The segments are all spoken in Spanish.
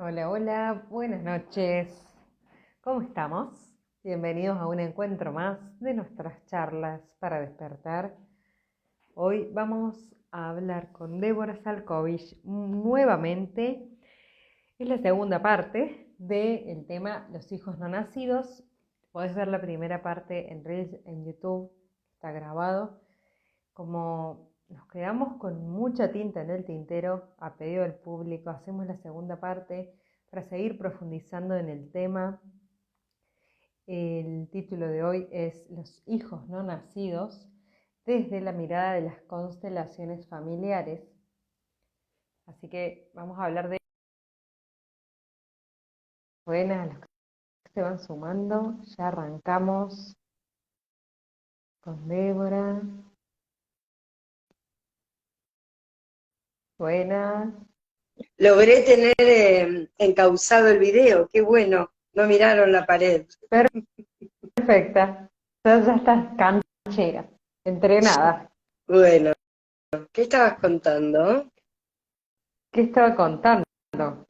Hola, hola, buenas noches. ¿Cómo estamos? Bienvenidos a un encuentro más de nuestras charlas para despertar. Hoy vamos a hablar con Débora Salkovich nuevamente. Es la segunda parte del tema Los hijos no nacidos. Podés ver la primera parte en Reels en YouTube, está grabado. Como nos quedamos con mucha tinta en el tintero, a pedido del público, hacemos la segunda parte para seguir profundizando en el tema. El título de hoy es Los hijos no nacidos desde la mirada de las constelaciones familiares. Así que vamos a hablar de buenas, los que se van sumando. Ya arrancamos con Débora. Buenas. Logré tener encauzado el video, qué bueno, no miraron la pared. Perfecta. Ya estás canchera, entrenada. Bueno, ¿qué estabas contando? ¿Qué estaba contando?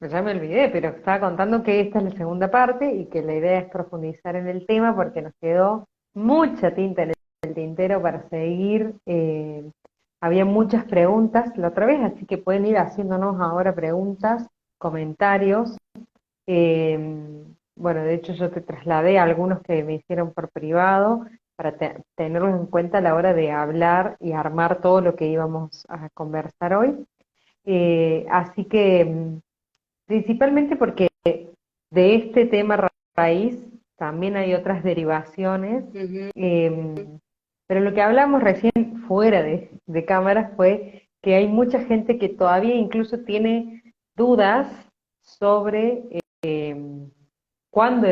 Ya me olvidé, pero estaba contando que esta es la segunda parte y que la idea es profundizar en el tema porque nos quedó mucha tinta en el tintero para seguir. Había muchas preguntas la otra vez, así que pueden ir haciéndonos ahora preguntas, comentarios. Eh, bueno, de hecho yo te trasladé a algunos que me hicieron por privado para tenerlos en cuenta a la hora de hablar y armar todo lo que íbamos a conversar hoy. Así que principalmente porque de este tema raíz también hay otras derivaciones, Ujú. eh, pero lo que hablamos recién fuera de cámaras fue que hay mucha gente que todavía incluso tiene dudas sobre cuándo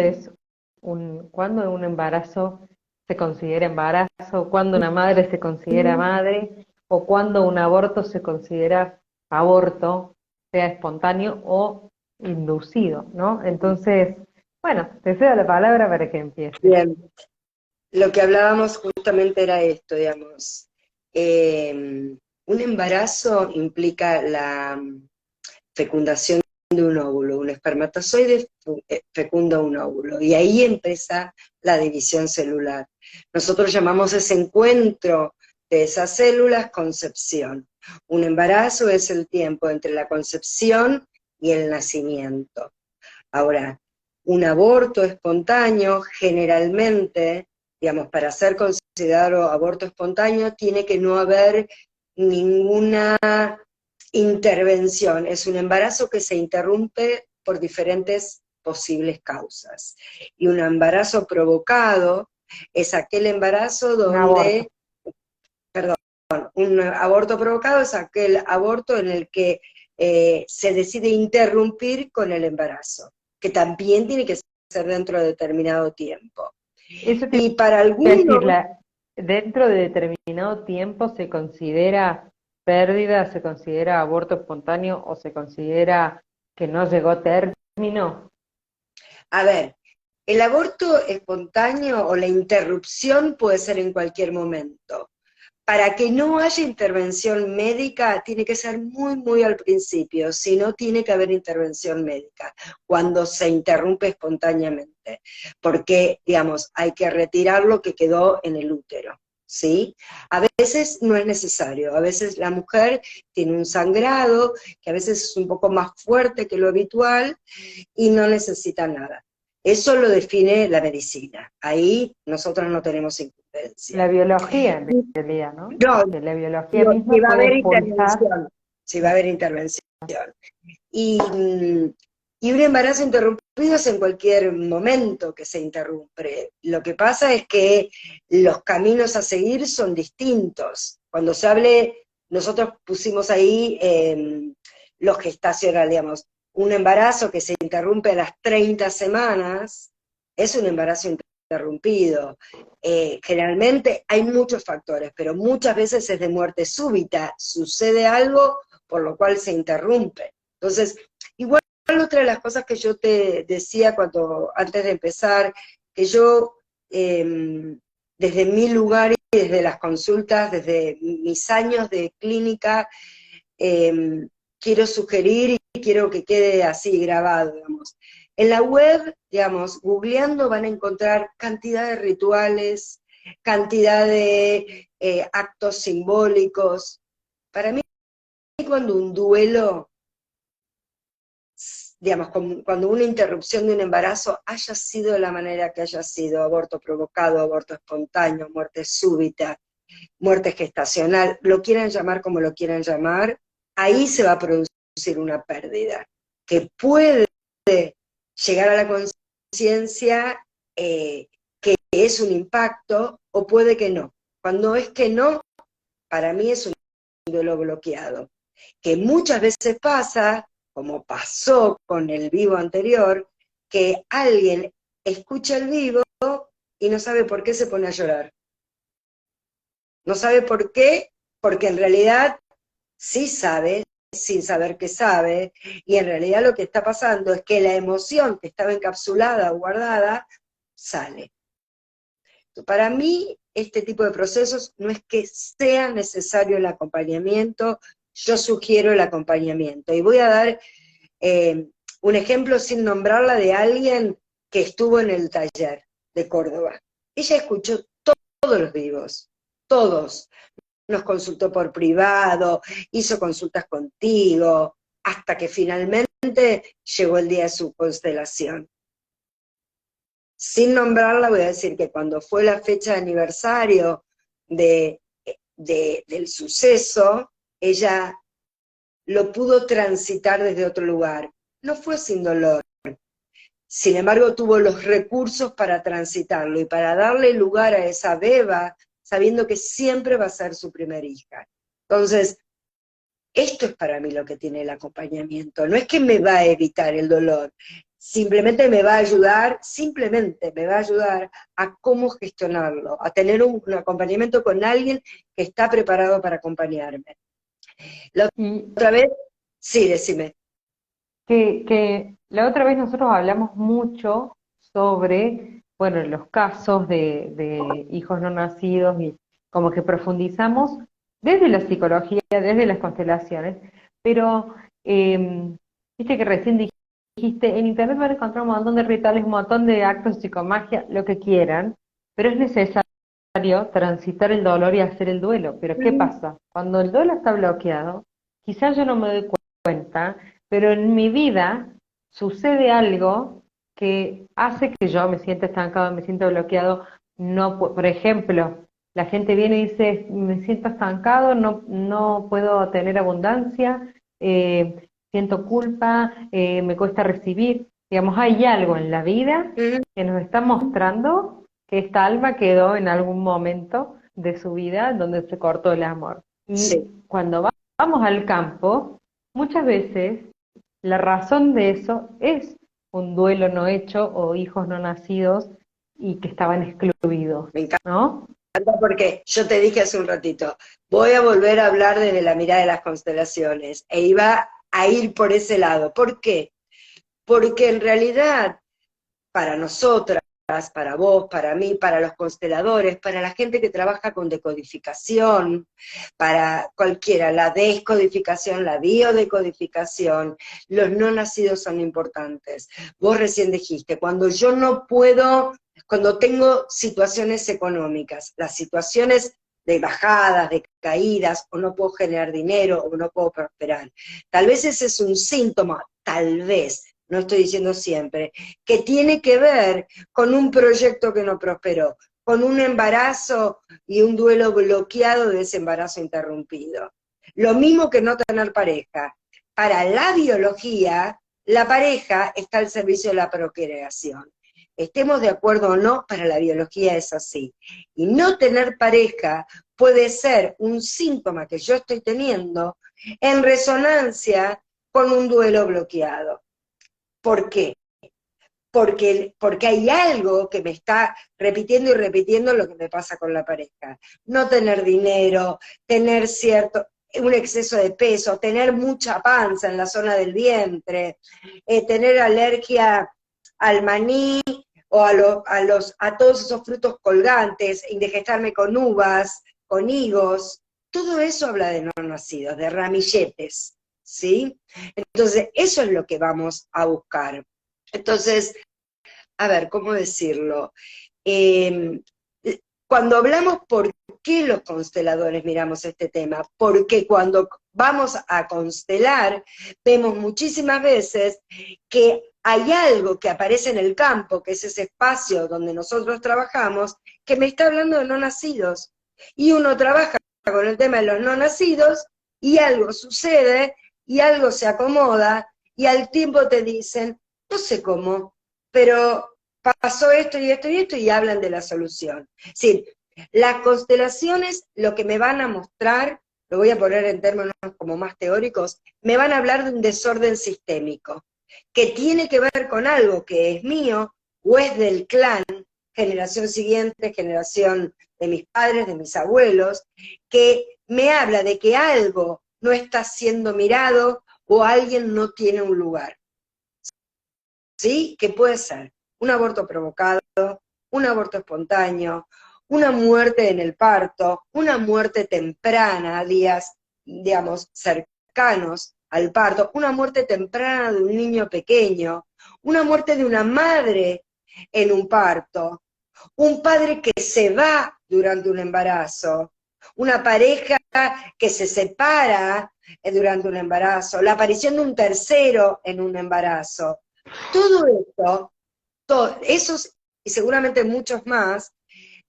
cuándo un embarazo se considera embarazo, cuándo una madre se considera madre, o cuándo un aborto se considera aborto, sea espontáneo o inducido, ¿no? Entonces, bueno, te cedo la palabra para que empieces. Bien, lo que hablábamos justamente era esto, digamos. Un embarazo implica la fecundación de un óvulo, un espermatozoide fecunda un óvulo, y ahí empieza la división celular. Nosotros llamamos ese encuentro de esas células concepción. Un embarazo es el tiempo entre la concepción y el nacimiento. Ahora, un aborto espontáneo generalmente, digamos, para ser considerado aborto espontáneo, tiene que no haber ninguna intervención. Es un embarazo que se interrumpe por diferentes posibles causas. Y un embarazo provocado es aquel embarazo Un aborto. donde, un aborto provocado es aquel aborto en el que se decide interrumpir con el embarazo, que también tiene que ser dentro de determinado tiempo. Eso te Y para iba a decir, algunos, dentro de determinado tiempo se considera pérdida, se considera aborto espontáneo o se considera que no llegó a término. a ver, el aborto espontáneo o la interrupción puede ser en cualquier momento. Para que no haya intervención médica, tiene que ser muy, muy al principio, si no tiene que haber intervención médica, cuando se interrumpe espontáneamente, porque, digamos, hay que retirar lo que quedó en el útero, ¿sí? A veces no es necesario, a veces la mujer tiene un sangrado, que a veces es un poco más fuerte que lo habitual, y no necesita nada. Eso lo define la medicina, ahí nosotros no tenemos La incumbencia. biología en realidad, ¿no? No, Que la biología digo, si misma va a puede haber expulsar. intervención, si va a haber intervención. Y, y un embarazo interrumpido es en cualquier momento que se interrumpe. Lo que pasa es que los caminos a seguir son distintos. Cuando se hable, nosotros pusimos ahí los gestacionales, digamos, un embarazo que se interrumpe a las 30 semanas, es un embarazo interrumpido. Generalmente hay muchos factores, pero muchas veces es de muerte súbita, sucede algo por lo cual se interrumpe. Entonces, igual otra de las cosas que yo te decía antes de empezar, que yo desde mi lugar y desde las consultas, desde mis años de clínica, eh, quiero sugerir y quiero que quede así grabado, digamos. En la web, digamos, googleando van a encontrar cantidad de rituales, cantidad de actos simbólicos. Para mí, cuando un duelo, digamos, cuando una interrupción de un embarazo haya sido de la manera que haya sido, aborto provocado, aborto espontáneo, muerte súbita, muerte gestacional, lo quieran llamar como lo quieran llamar, ahí se va a producir una pérdida, que puede llegar a la conciencia que es un impacto, o puede que no. Cuando es que no, para mí es un duelo bloqueado, que muchas veces pasa, como pasó con el vivo anterior, que alguien escucha el vivo y no sabe por qué se pone a llorar. No sabe por qué, porque en realidad sí sabe, sin saber que sabe, y en realidad lo que está pasando es que la emoción que estaba encapsulada o guardada sale. Para mí, este tipo de procesos no es que sea necesario el acompañamiento, yo sugiero el acompañamiento. Y voy a dar un ejemplo sin nombrarla de alguien que estuvo en el taller de Córdoba. Ella escuchó todos los vivos, todos. Nos consultó por privado, hizo consultas contigo, hasta que finalmente llegó el día de su constelación. Sin nombrarla, voy a decir que cuando fue la fecha de aniversario del suceso, ella lo pudo transitar desde otro lugar. No fue sin dolor. Sin embargo, tuvo los recursos para transitarlo y para darle lugar a esa beba, sabiendo que siempre va a ser su primera hija. Entonces, esto es para mí lo que tiene el acompañamiento. No es que me va a evitar el dolor, simplemente me va a ayudar, a cómo gestionarlo, a tener un acompañamiento con alguien que está preparado para acompañarme. La Y otra vez, sí, decime. que la otra vez nosotros hablamos mucho sobre, bueno, los casos de hijos no nacidos y como que profundizamos desde la psicología, desde las constelaciones, pero viste que recién dijiste, en internet van a encontrar un montón de rituales, un montón de actos de psicomagia, lo que quieran, pero es necesario transitar el dolor y hacer el duelo. Pero ¿qué pasa? Cuando el duelo está bloqueado, quizás yo no me doy cuenta, pero en mi vida sucede algo que hace que yo me sienta estancado, me sienta bloqueado. No, por ejemplo, la gente viene y dice, me siento estancado, no puedo tener abundancia, siento culpa, me cuesta recibir. Digamos, hay algo en la vida que nos está mostrando que esta alma quedó en algún momento de su vida donde se cortó el amor. Y Sí. cuando vamos al campo, muchas veces la razón de eso es un duelo no hecho o hijos no nacidos y que estaban excluidos, Me ¿no? encanta porque yo te dije hace un ratito, voy a volver a hablar desde la mirada de las constelaciones, e iba a ir por ese lado. ¿Por qué? Porque en realidad, para nosotras, para vos, para mí, para los consteladores, para la gente que trabaja con decodificación, para cualquiera, la descodificación, la biodecodificación, los no nacidos son importantes. Vos recién dijiste, cuando yo no puedo, cuando tengo situaciones económicas, las situaciones de bajadas, de caídas, o no puedo generar dinero, o no puedo prosperar. Tal vez ese es un síntoma, tal vez, no estoy diciendo siempre, que tiene que ver con un proyecto que no prosperó, con un embarazo y un duelo bloqueado de ese embarazo interrumpido. Lo mismo que no tener pareja. Para la biología, la pareja está al servicio de la procreación. Estemos de acuerdo o no, para la biología es así. Y no tener pareja puede ser un síntoma que yo estoy teniendo en resonancia con un duelo bloqueado. ¿Por qué? Porque hay algo que me está repitiendo y repitiendo lo que me pasa con la pareja. No tener dinero, tener un exceso de peso, tener mucha panza en la zona del vientre, tener alergia al maní o a todos esos frutos colgantes, indigestarme con uvas, con higos. Todo eso habla de no nacidos, de ramilletes, ¿sí? Entonces, eso es lo que vamos a buscar. Entonces, a ver, ¿cómo decirlo? Eh, Cuando hablamos por qué los consteladores miramos este tema, porque cuando vamos a constelar, vemos muchísimas veces que hay algo que aparece en el campo, que es ese espacio donde nosotros trabajamos, que me está hablando de no nacidos. Y uno trabaja con el tema de los no nacidos y algo sucede y algo se acomoda y al tiempo te dicen, no sé cómo, pero pasó esto y esto y esto y hablan de la solución. Es decir, las constelaciones lo que me van a mostrar, lo voy a poner en términos como más teóricos, me van a hablar de un desorden sistémico, que tiene que ver con algo que es mío o es del clan, generación siguiente, generación de mis padres, de mis abuelos, que me habla de que algo no está siendo mirado o alguien no tiene un lugar. ¿Sí? Que puede ser un aborto provocado, un aborto espontáneo, una muerte en el parto, una muerte temprana, días, digamos, cercanos al parto, una muerte temprana de un niño pequeño, una muerte de una madre en un parto, un padre que se va durante un embarazo, una pareja que se separa durante un embarazo, la aparición de un tercero en un embarazo. Todo esto, esos y seguramente muchos más,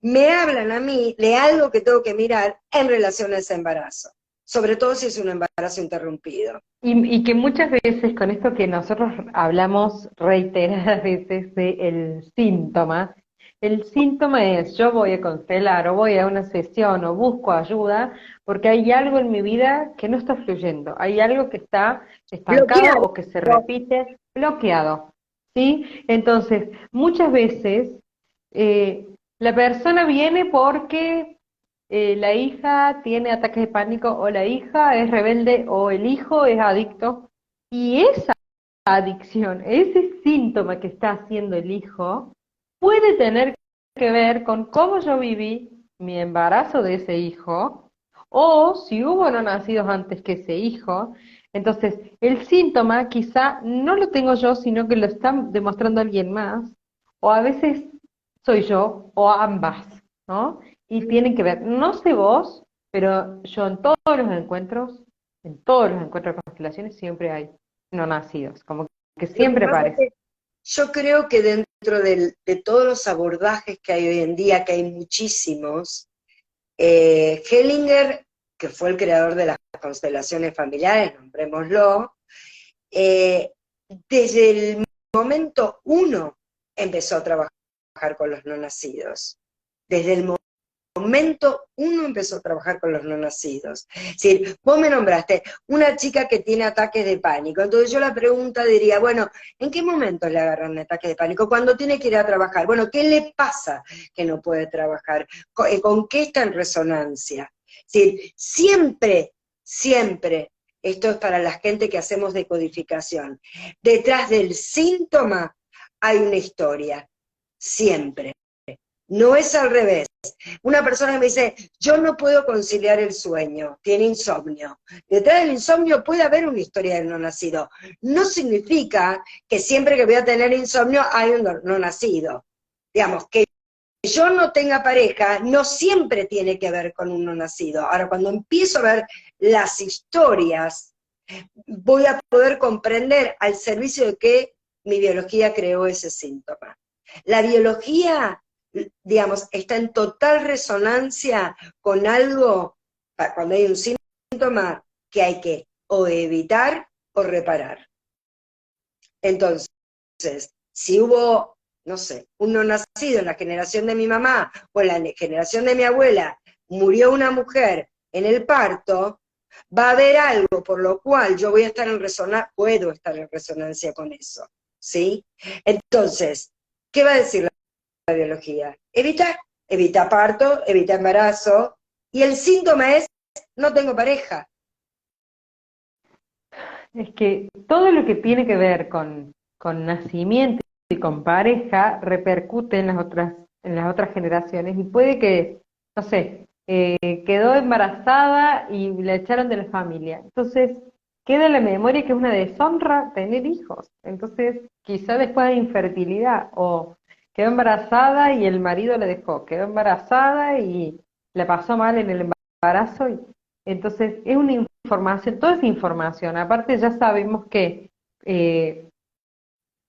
me hablan a mí de algo que tengo que mirar en relación a ese embarazo, sobre todo si es un embarazo interrumpido. Y que muchas veces con esto que nosotros hablamos reiteradas veces de el síntoma es yo voy a constelar o voy a una sesión o busco ayuda porque hay algo en mi vida que no está fluyendo, hay algo que está estancado Bloqueado. o que se repite bloqueado, ¿sí? Entonces, muchas veces eh, la persona viene porque la hija tiene ataques de pánico o la hija es rebelde o el hijo es adicto y esa adicción, ese síntoma que está haciendo el hijo puede tener que ver con cómo yo viví mi embarazo de ese hijo o si hubo no nacidos antes que ese hijo. Entonces, el síntoma quizá no lo tengo yo, sino que lo está demostrando alguien más, o a veces soy yo, o ambas, ¿no? Y tienen que ver, no sé vos, pero yo en todos los encuentros de constelaciones siempre hay no nacidos, como que Lo que siempre pasa es aparece. que yo creo que dentro de todos los abordajes que hay hoy en día, que hay muchísimos, Hellinger, que fue el creador de las constelaciones familiares, nombrémoslo, eh, desde el momento uno empezó a trabajar con los no nacidos. Desde el momento uno empezó a trabajar con los no nacidos. Es decir, vos me nombraste una chica que tiene ataques de pánico, entonces yo la pregunta diría, bueno, ¿en qué momento le agarran ataques de pánico? Cuando tiene que ir a trabajar. Bueno, ¿qué le pasa que no puede trabajar? ¿Con qué está en resonancia? Es decir, siempre, siempre, esto es para la gente que hacemos decodificación, detrás del síntoma hay una historia, siempre. No es al revés. Una persona me dice, yo no puedo conciliar el sueño, tiene insomnio. Detrás del insomnio puede haber una historia del no nacido. No significa que siempre que voy a tener insomnio hay un no nacido. Digamos, que yo no tenga pareja no siempre tiene que ver con un no nacido. Ahora, cuando empiezo a ver las historias, voy a poder comprender al servicio de que mi biología creó ese síntoma. La biología, digamos, está en total resonancia con algo, cuando hay un síntoma que hay que o evitar o reparar. Entonces, si hubo, no sé, un no nacido en la generación de mi mamá o en la generación de mi abuela, murió una mujer en el parto, va a haber algo por lo cual yo voy a estar en resonancia, puedo estar en resonancia con eso, ¿sí? Entonces, ¿qué va a decir la biología? Evita parto, evita embarazo, y el síntoma es, no tengo pareja. Es que todo lo que tiene que ver con nacimiento y con pareja repercute en las otras generaciones y puede que, no sé, quedó embarazada y la echaron de la familia. Entonces, queda en la memoria que es una deshonra tener hijos. Entonces, quizá después de infertilidad, o quedó embarazada y el marido la dejó, quedó embarazada y la pasó mal en el embarazo. Entonces, es una información, toda esa información. Aparte, ya sabemos que eh,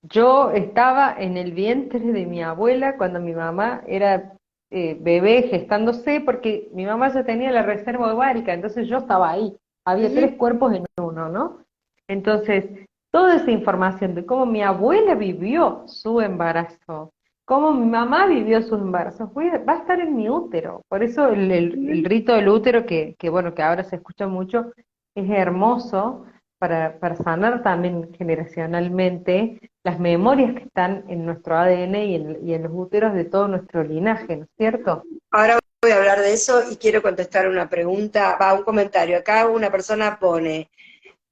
yo estaba en el vientre de mi abuela cuando mi mamá era bebé gestándose, porque mi mamá ya tenía la reserva ovárica, entonces yo estaba ahí. Había Ujú. tres cuerpos en uno, ¿no? Entonces, toda esa información de cómo mi abuela vivió su embarazo, cómo mi mamá vivió su embarazo, va a estar en mi útero. Por eso el rito del útero, bueno, que ahora se escucha mucho, es hermoso para sanar también generacionalmente las memorias que están en nuestro ADN y en los úteros de todo nuestro linaje, ¿no es cierto? Ahora voy a hablar de eso y quiero contestar una pregunta, un comentario. Acá una persona pone,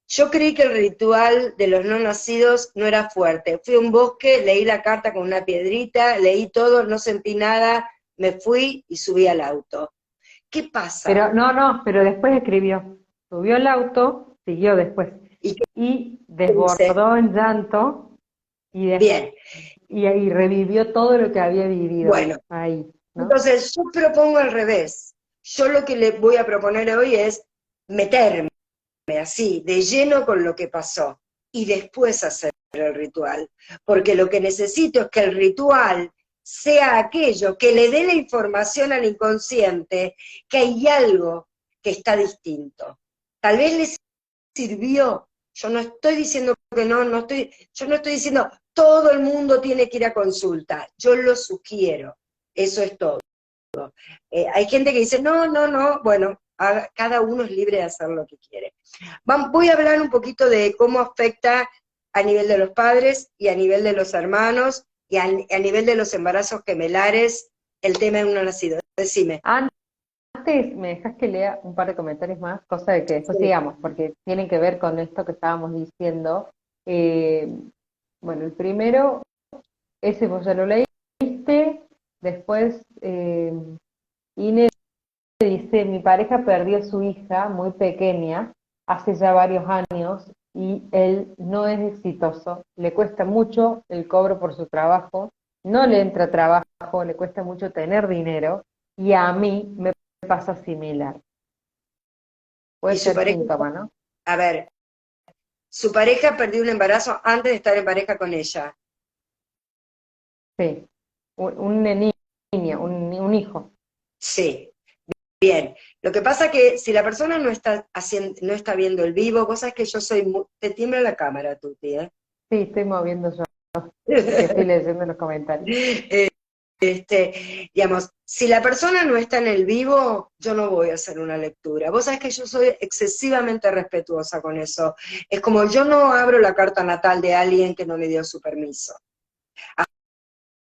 yo creí que el ritual de los no nacidos no era fuerte. Fui a un bosque, leí la carta con una piedrita, leí todo, no sentí nada, me fui y subí al auto. ¿Qué pasa? Pero no, pero después escribió, subió el auto, siguió después, ¿Y qué y dice? desbordó en llanto Bien, y revivió todo lo que había vivido bueno, ahí, ¿no? entonces yo propongo al revés. Yo lo que le voy a proponer hoy es meterme así, de lleno con lo que pasó, y después hacer el ritual. Porque lo que necesito es que el ritual sea aquello que le dé la información al inconsciente que hay algo que está distinto. Tal vez le sirvió. Yo no estoy diciendo que no, yo no estoy diciendo todo el mundo tiene que ir a consulta. Yo lo sugiero. Eso es todo. Hay gente que dice, no, no, no, bueno, cada uno es libre de hacer lo que quiere. Voy a hablar un poquito de cómo afecta a nivel de los padres y a nivel de los hermanos y a nivel de los embarazos gemelares el tema de un no nacido. Decime. Antes me dejas que lea un par de comentarios más, cosa de que después Sí. sigamos, porque tienen que ver con esto que estábamos diciendo. Eh, bueno, el primero, ese vos ya lo leíste, después Inés dice, mi pareja perdió a su hija muy pequeña hace ya varios años y él no es exitoso, le cuesta mucho el cobro por su trabajo, no le entra trabajo, le cuesta mucho tener dinero y a mí me pasa similar. Y Puede su ser pareja, síntoma, ¿no? a ver, su pareja perdió un embarazo antes de estar en pareja con ella. Sí, un niño, un hijo. Sí, bien. Lo que pasa que si la persona no está haciendo, no está viendo el vivo, vos sabés que yo soy te tiembla la cámara, Tuti, ¿eh? Sí, estoy moviendo yo, porque estoy leyendo los comentarios. Digamos, si la persona no está en el vivo, yo no voy a hacer una lectura. Vos sabés que yo soy excesivamente respetuosa con eso. Es como yo no abro la carta natal de alguien que no me dio su permiso.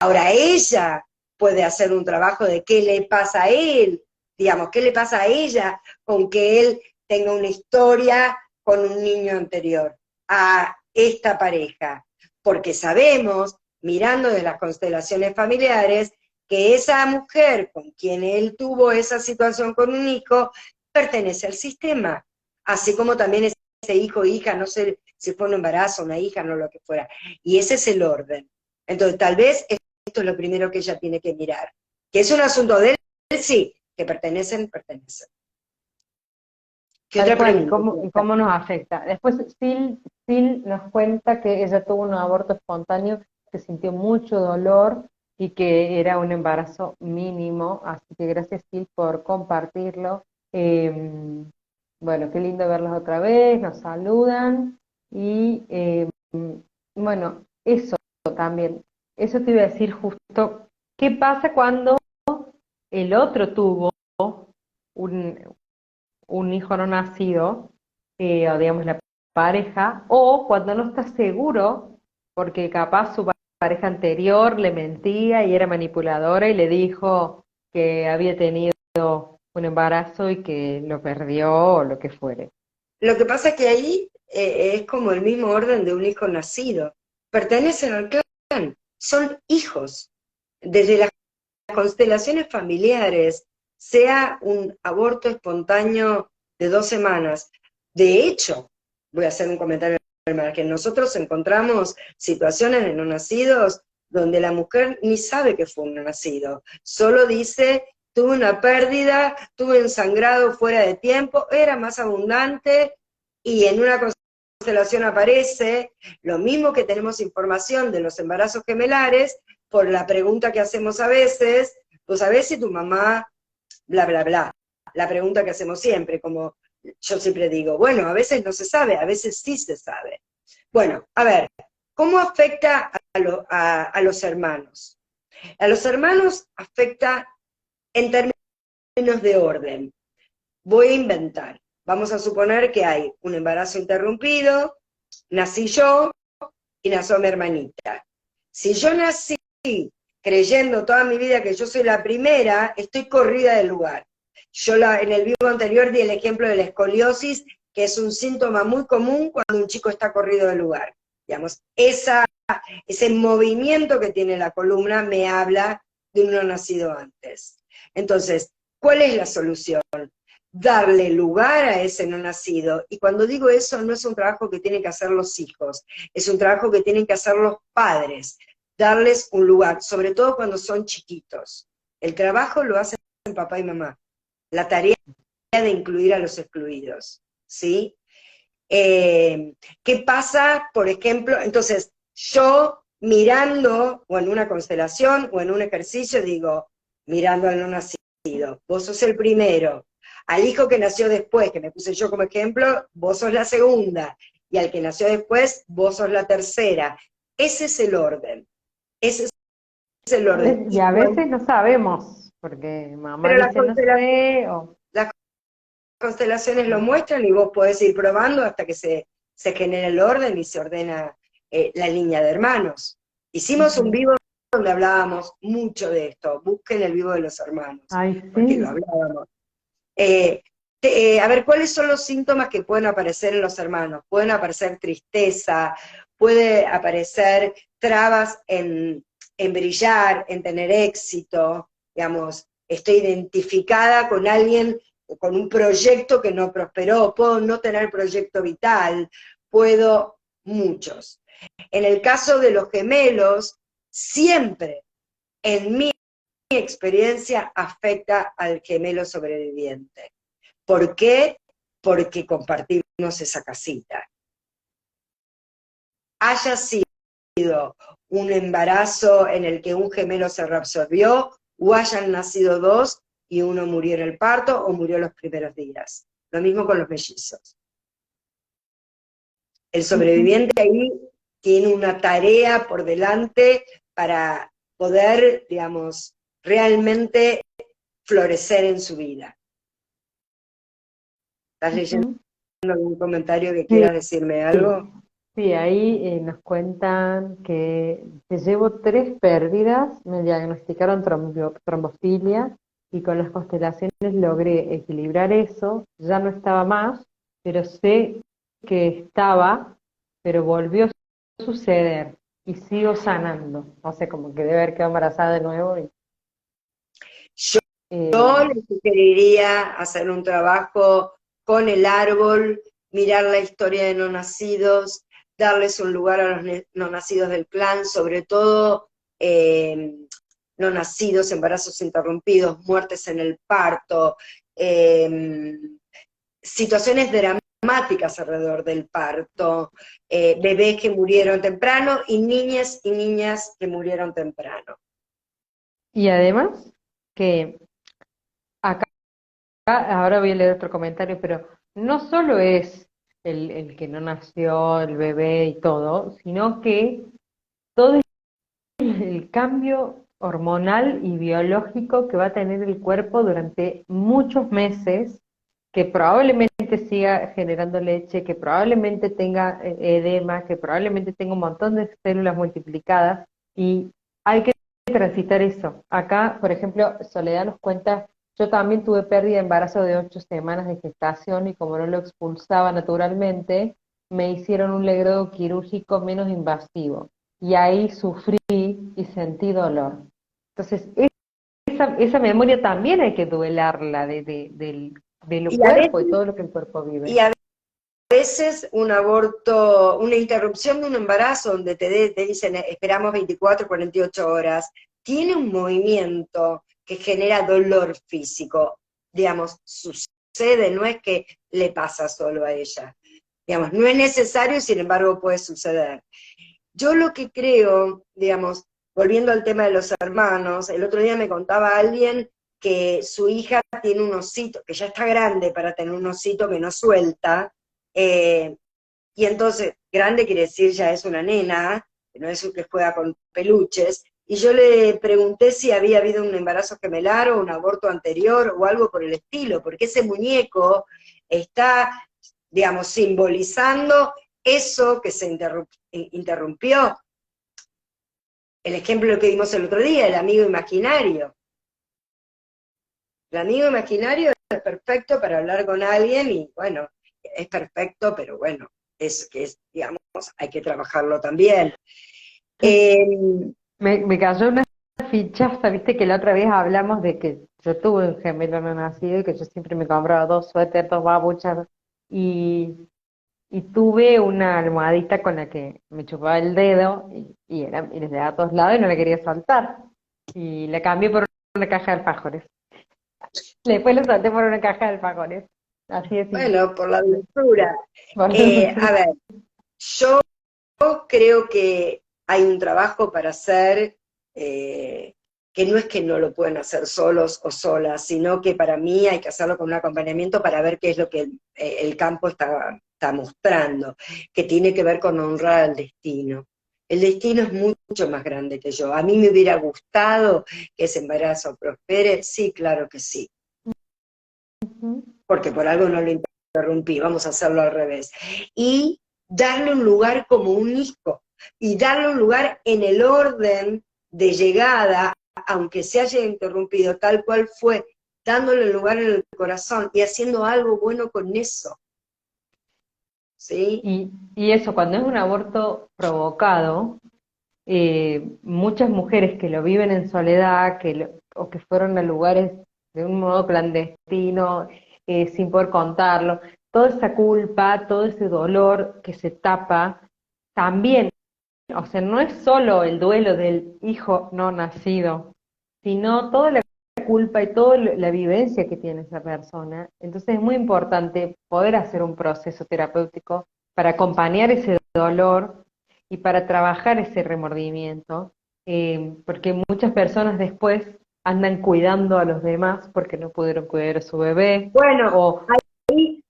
Ahora ella puede hacer un trabajo de qué le pasa a él, digamos, qué le pasa a ella con que él tenga una historia con un niño anterior a esta pareja. Porque sabemos, mirando de las constelaciones familiares, que esa mujer con quien él tuvo esa situación con un hijo pertenece al sistema, así como también ese hijo o hija, no sé si fue un embarazo, una hija, no lo que fuera. Y ese es el orden. Entonces, tal vez esto es lo primero que ella tiene que mirar. Que es un asunto de él, sí, que pertenecen. ¿Qué Tal otra cual, pregunta? y cómo nos afecta. Después Sil nos cuenta que ella tuvo un aborto espontáneo, que sintió mucho dolor y que era un embarazo mínimo, así que gracias Sil por compartirlo. Bueno, qué lindo verlos otra vez, nos saludan y bueno, eso también, eso te iba a decir justo, ¿qué pasa cuando el otro tuvo un, un hijo no nacido, o digamos la pareja, o cuando no está seguro, porque capaz su pareja anterior le mentía y era manipuladora y le dijo que había tenido un embarazo y que lo perdió o lo que fuere. Lo que pasa es que ahí es como el mismo orden de un hijo nacido. Pertenecen al clan, son hijos. Desde las constelaciones familiares, sea un aborto espontáneo de 2 semanas. De hecho, voy a hacer un comentario al margen, nosotros encontramos situaciones en no nacidos donde la mujer ni sabe que fue un no nacido, solo dice, tuve una pérdida, tuve un sangrado fuera de tiempo, era más abundante, y en una constelación aparece, lo mismo que tenemos información de los embarazos gemelares, por la pregunta que hacemos a veces, pues a ver si tu mamá, bla, bla, bla, la pregunta que hacemos siempre, como yo siempre digo, bueno, a veces no se sabe, a veces sí se sabe. Bueno, a ver, ¿cómo afecta a los hermanos? A los hermanos afecta en términos de orden. Voy a inventar. Vamos a suponer que hay un embarazo interrumpido, nací yo y nació mi hermanita. Si yo nací creyendo toda mi vida que yo soy la primera, estoy corrida del lugar. Yo en el vivo anterior di el ejemplo de la escoliosis, que es un síntoma muy común cuando un chico está corrido del lugar. Digamos, ese movimiento que tiene la columna me habla de un no nacido antes. Entonces, ¿cuál es la solución? Darle lugar a ese no nacido. Y cuando digo eso, no es un trabajo que tienen que hacer los hijos, es un trabajo que tienen que hacer los padres, darles un lugar, sobre todo cuando son chiquitos. El trabajo lo hacen papá y mamá, la tarea de incluir a los excluidos, ¿sí? ¿Qué pasa, por ejemplo? Entonces, yo mirando, o en una constelación, o en un ejercicio, digo, mirando al no nacido, vos sos el primero. Al hijo que nació después, que me puse yo como ejemplo, vos sos la segunda. Y al que nació después, vos sos la tercera. Ese es el orden. Ese es el orden. Y a veces no sabemos, porque mamá Pero dice no sé, o... las constelaciones lo muestran y vos podés ir probando hasta que se genere el orden y se ordena la línea de hermanos. Hicimos un Ujú. vivo donde hablábamos mucho de esto, busquen el vivo de los hermanos, Ay, porque lo sí. hablábamos. A ver, ¿cuáles son los síntomas que pueden aparecer en los hermanos? Pueden aparecer tristeza, puede aparecer trabas en brillar, en tener éxito, digamos, estoy identificada con alguien, con un proyecto que no prosperó, puedo no tener proyecto vital, puedo muchos. En el caso de los gemelos, siempre, en mi experiencia, afecta al gemelo sobreviviente. ¿Por qué? Porque compartimos esa casita. Haya sido un embarazo en el que un gemelo se reabsorbió, o hayan nacido dos y uno murió en el parto o murió los primeros días. Lo mismo con los mellizos. El Ujú. sobreviviente ahí tiene una tarea por delante para poder, digamos, realmente florecer en su vida. ¿Estás leyendo Ujú. algún comentario que Sí, quieras decirme algo? sí, ahí nos cuentan que llevo 3 pérdidas, me diagnosticaron trombofilia y con las constelaciones logré equilibrar eso, ya no estaba más, pero sé que estaba, pero volvió a suceder y sigo sanando, o sea, como que debe haber quedado embarazada de nuevo. Yo Eh, le sugeriría hacer un trabajo con el árbol, mirar la historia de no nacidos, darles un lugar a los no nacidos del clan, sobre todo eh, no nacidos, embarazos interrumpidos, muertes en el parto, eh, situaciones dramáticas alrededor del parto, bebés que murieron temprano y niñas que murieron temprano. y además que acá, ahora voy a leer otro comentario, pero no solo es el que no nació, el bebé y todo, sino que todo el cambio hormonal y biológico que va a tener el cuerpo durante muchos meses, que probablemente siga generando leche, que probablemente tenga edema, que probablemente tenga un montón de células multiplicadas, y hay que transitar eso. Acá, por ejemplo, Soledad nos cuenta, yo también tuve pérdida de embarazo de 8 semanas de gestación y como no lo expulsaba naturalmente, me hicieron un legrado quirúrgico menos invasivo. Y ahí sufrí y sentí dolor. Entonces, esa memoria también hay que duelarla del Y a veces, cuerpo y todo lo que el cuerpo y vive. a veces un aborto, una interrupción de un embarazo donde te dicen esperamos 24, 48 horas, tiene un movimiento que genera dolor físico. Digamos, sucede, no es que le pasa solo a ella. Digamos, no es necesario y sin embargo puede suceder. Yo lo que creo, digamos, volviendo al tema de los hermanos, el otro día me contaba alguien que su hija tiene un osito, que ya está grande para tener un osito que no suelta, y entonces, grande quiere decir ya es una nena, que no es un que juega con peluches, y yo le pregunté si había habido un embarazo gemelar o un aborto anterior o algo por el estilo, porque ese muñeco está, digamos, simbolizando eso que se interrumpió. El ejemplo que dimos el otro día, el amigo imaginario. El amigo imaginario es perfecto para hablar con alguien y bueno, es perfecto, pero bueno, digamos, hay que trabajarlo también. Eh, Me cayó una fichaza, viste que la otra vez hablamos de que yo tuve un gemelo no nacido y que yo siempre me compraba dos suéteres, dos babuchas y tuve una almohadita con la que me chupaba el dedo y les daba a todos lados y no la quería soltar. Y la cambié por una caja de alfajores. Después lo solté por una caja de alfajores. Así de simple. bueno, por la dulzura. Por- A ver, yo creo que hay un trabajo para hacer, que no es que no lo pueden hacer solos o solas, sino que para mí hay que hacerlo con un acompañamiento para ver qué es lo que el campo está mostrando, que tiene que ver con honrar al destino. El destino es mucho más grande que yo. A mí me hubiera gustado que ese embarazo prospere, sí, claro que sí, Ujú. porque por algo no lo interrumpí, vamos a hacerlo al revés. Y darle un lugar como un hijo, y darle un lugar en el orden de llegada, aunque se haya interrumpido tal cual fue, dándole el lugar en el corazón y haciendo algo bueno con eso, ¿sí? Y eso, cuando es un aborto provocado, muchas mujeres que lo viven en soledad, o que fueron a lugares de un modo clandestino, sin poder contarlo, toda esa culpa, todo ese dolor que se tapa, también, o sea, no es solo el duelo del hijo no nacido, sino toda la culpa y toda la vivencia que tiene esa persona. Entonces es muy importante poder hacer un proceso terapéutico para acompañar ese dolor y para trabajar ese remordimiento, porque muchas personas después andan cuidando a los demás porque no pudieron cuidar a su bebé, Bueno, o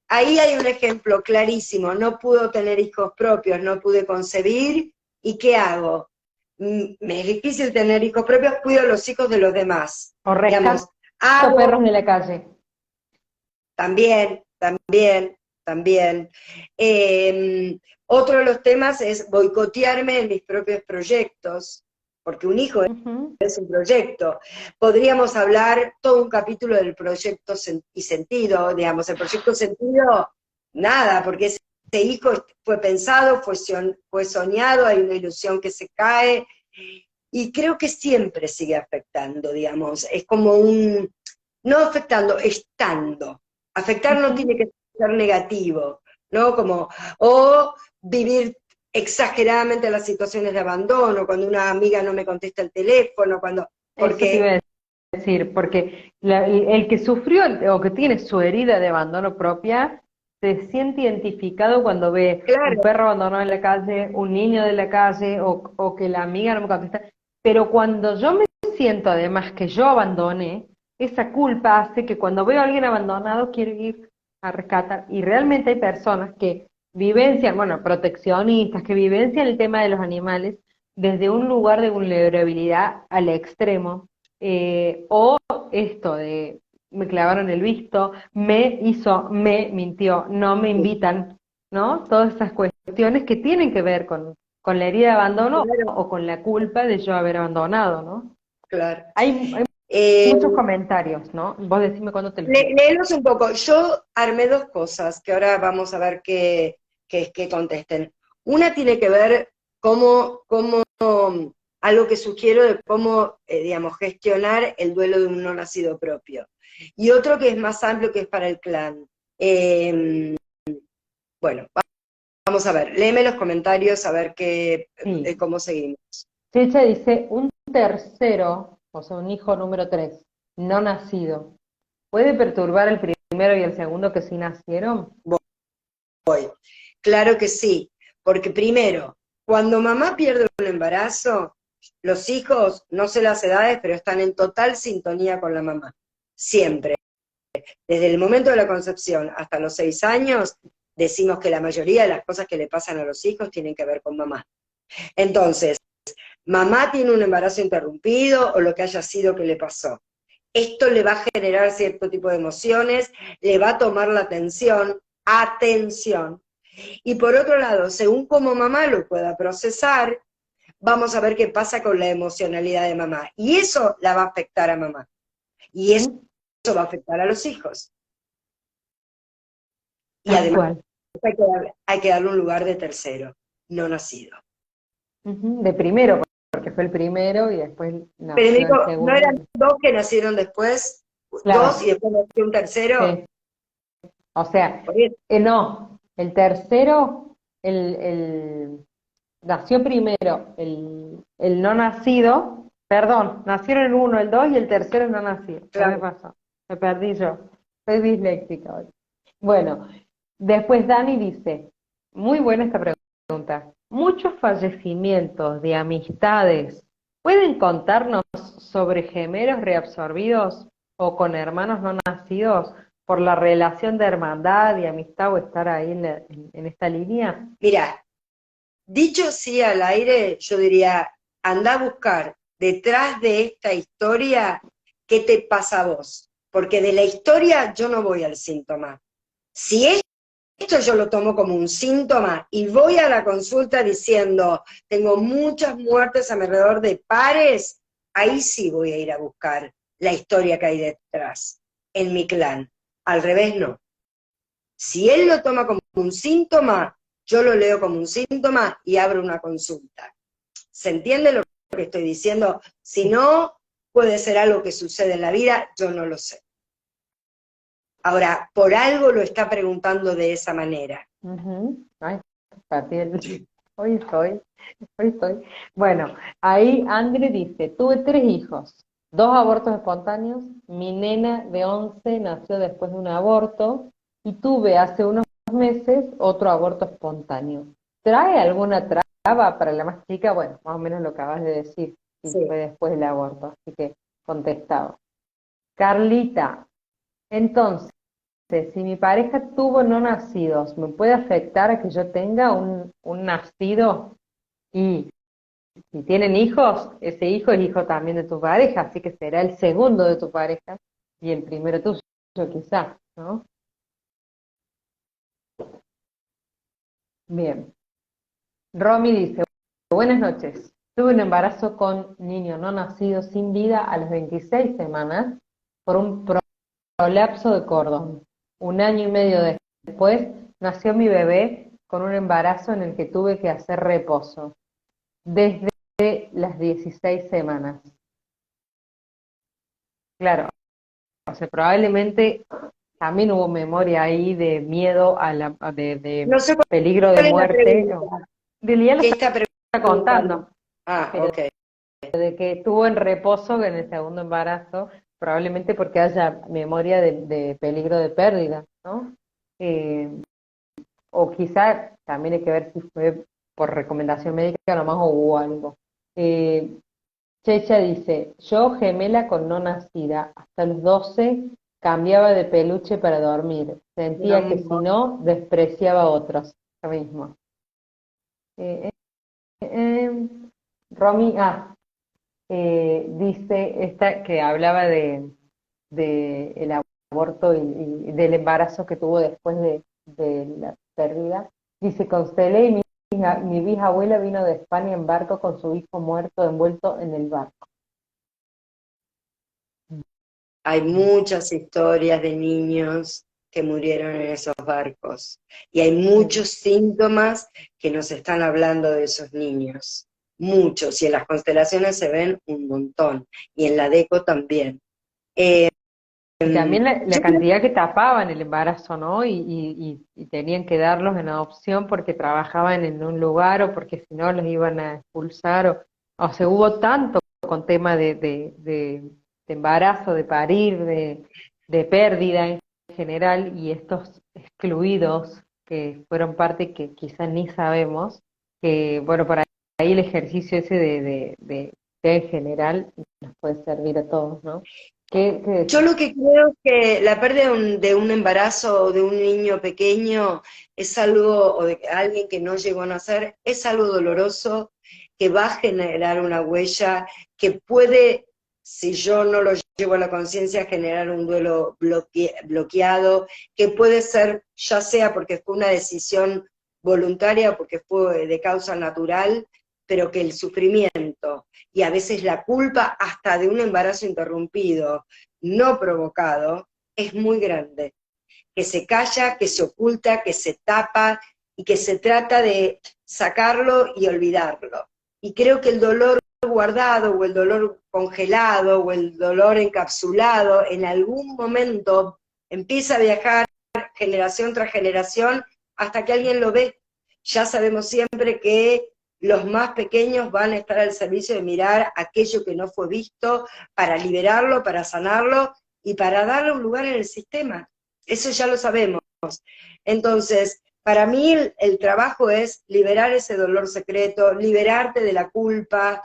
ahí hay un ejemplo clarísimo, no puedo tener hijos propios, no pude concebir, ¿y qué hago? Me es difícil tener hijos propios, cuido los hijos de los demás. rescato Digamos, hago perros de la calle. también, también, también. Otro de los temas es boicotearme en mis propios proyectos, porque un hijo Ujú. es un proyecto. Podríamos hablar todo un capítulo del proyecto y sentido, digamos, el proyecto sentido, nada, porque ese hijo fue pensado, fue soñado, hay una ilusión que se cae, y creo que siempre sigue afectando, digamos, es como no afectando, estando. Afectar no tiene Ujú. que ser negativo, ¿no? Como, o vivir exageradamente las situaciones de abandono, cuando una amiga no me contesta el teléfono, Eso te iba porque, a decir, porque el que sufrió o que tiene su herida de abandono propia, se siente identificado cuando ve un claro, perro abandonado en la calle, un niño de la calle, o que la amiga no me contesta. Pero cuando yo me siento además que yo abandoné, esa culpa hace que cuando veo a alguien abandonado quiero ir a rescatar. Y realmente hay personas que vivencian, bueno, proteccionistas, que vivencian el tema de los animales desde un lugar de vulnerabilidad al extremo, o esto de me clavaron el visto, me mintió, no me invitan, ¿no? Todas esas cuestiones que tienen que ver con la herida de abandono claro, o con la culpa de yo haber abandonado, ¿no? claro. Hay Eh, muchos comentarios, ¿no? Vos decime cuándo te los leo. léelos un poco. Yo armé dos cosas que ahora vamos a ver qué contesten. Una tiene que ver cómo algo que sugiero de cómo, digamos, gestionar el duelo de un no nacido propio. Y otro que es más amplio, que es para el clan. Eh, Bueno, vamos a ver, léeme los comentarios a ver Sí. cómo seguimos. Checha dice, un tercero, o sea, un hijo número 3, no nacido, ¿puede perturbar el primero y el segundo que sí nacieron? Claro que sí, porque primero, cuando mamá pierde un embarazo, los hijos, no sé las edades, pero están en total sintonía con la mamá, siempre. Desde el momento de la concepción hasta los 6 años, decimos que la mayoría de las cosas que le pasan a los hijos tienen que ver con mamá. Entonces, mamá tiene un embarazo interrumpido o lo que haya sido que le pasó. Esto le va a generar cierto tipo de emociones, le va a tomar la atención. Y por otro lado, según como mamá lo pueda procesar, vamos a ver qué pasa con la emocionalidad de mamá. Y eso la va a afectar a mamá. Y eso ¿Mm? va a afectar a los hijos. Y Tal además cual. hay que darle un lugar de tercero, no nacido. Ujú, de primero, porque fue el primero y después Pero nació el digo, ¿no segundo. eran dos que nacieron después? Dos y Claro, después nació un tercero. sí. O sea, Por eso, no, el tercero, nació primero el no nacido, perdón, nacieron el uno, el dos y el tercero el no nacido. ¿Qué me claro. pasó? Me perdí yo. Soy disléxica hoy. Bueno, después Dani dice, muy buena esta pregunta. Muchos fallecimientos de amistades, ¿pueden contarnos sobre gemelos reabsorbidos o con hermanos no nacidos por la relación de hermandad y amistad o estar ahí en esta línea? Mira, dicho sí al aire, yo diría, anda a buscar detrás de esta historia qué te pasa a vos. Porque de la historia yo no voy al síntoma. Si esto yo lo tomo como un síntoma y voy a la consulta diciendo, tengo muchas muertes a mi alrededor de pares, ahí sí voy a ir a buscar la historia que hay detrás, en mi clan. Al revés no. Si él lo toma como un síntoma, yo lo leo como un síntoma y abro una consulta. ¿Se entiende lo que estoy diciendo? Si no, puede ser algo que sucede en la vida, yo no lo sé. Ahora, por algo lo está preguntando de esa manera. Ujú. Ay, Patiel, hoy estoy. Bueno, ahí Andre dice, tuve 3 hijos, 2 abortos espontáneos, mi nena de 11 nació después de un aborto y tuve hace unos meses otro aborto espontáneo. ¿Trae alguna traba para la más chica? Bueno, más o menos lo que acabas de decir, y Sí. fue después del aborto, así que contestado. Carlita, entonces, si mi pareja tuvo no nacidos, ¿me puede afectar a que yo tenga un nacido? Y si tienen hijos, ese hijo es hijo también de tu pareja, así que será el segundo de tu pareja y el primero tuyo, quizás, ¿no? Bien. Romy dice, buenas noches. Tuve un embarazo con niño no nacido sin vida a las 26 semanas por un prolapso de cordón. Un año y medio después nació mi bebé con un embarazo en el que tuve que hacer reposo desde las 16 semanas. Claro, o sea, probablemente también hubo memoria ahí de miedo de No sé peligro de cuál es la muerte. pregunta. Lilian lo ¿Qué está está preguntando? contando, Ah, pero ok. de que estuvo en reposo en el segundo embarazo, probablemente porque haya memoria de peligro de pérdida, ¿no? Eh, o quizá también hay que ver si fue por recomendación médica nomás o hubo algo. Eh, Checha dice, yo gemela con no nacida, hasta los 12 cambiaba de peluche para dormir, Mi sentía que si amor. no, despreciaba a otros. Lo mismo. Eh, eh, eh, Romy, dice esta que hablaba de el aborto y del embarazo que tuvo después de la pérdida. Dice, constelé y mi bisabuela vino de España en barco con su hijo muerto envuelto en el barco. Hay muchas historias de niños que murieron en esos barcos y hay Sí. muchos síntomas que nos están hablando de esos niños. Muchos, y en las constelaciones se ven un montón, y en la deco también. Y también la yo creo cantidad que tapaban el embarazo, ¿no? Y tenían que darlos en adopción porque trabajaban en un lugar o porque si no los iban a expulsar. O sea, hubo tanto con tema de embarazo, de parir, de pérdida en general, y estos excluidos que fueron parte que quizás ni sabemos, que bueno, por ahí el ejercicio ese de fe en general nos puede servir a todos, ¿no? ¿Qué Yo decís? lo que creo es que la pérdida de un embarazo o de un niño pequeño es algo, o de alguien que no llegó a nacer, es algo doloroso, que va a generar una huella, que puede, si yo no lo llevo a la conciencia, generar un duelo bloqueado, que puede ser, ya sea porque fue una decisión voluntaria, porque fue de causa natural, pero que el sufrimiento y a veces la culpa hasta de un embarazo interrumpido, no provocado, es muy grande, que se calla, que se oculta, que se tapa y que se trata de sacarlo y olvidarlo. Y creo que el dolor guardado o el dolor congelado o el dolor encapsulado en algún momento empieza a viajar generación tras generación hasta que alguien lo ve. Ya sabemos siempre que los más pequeños van a estar al servicio de mirar aquello que no fue visto para liberarlo, para sanarlo y para darle un lugar en el sistema. Eso ya lo sabemos. Entonces, para mí el trabajo es liberar ese dolor secreto, liberarte de la culpa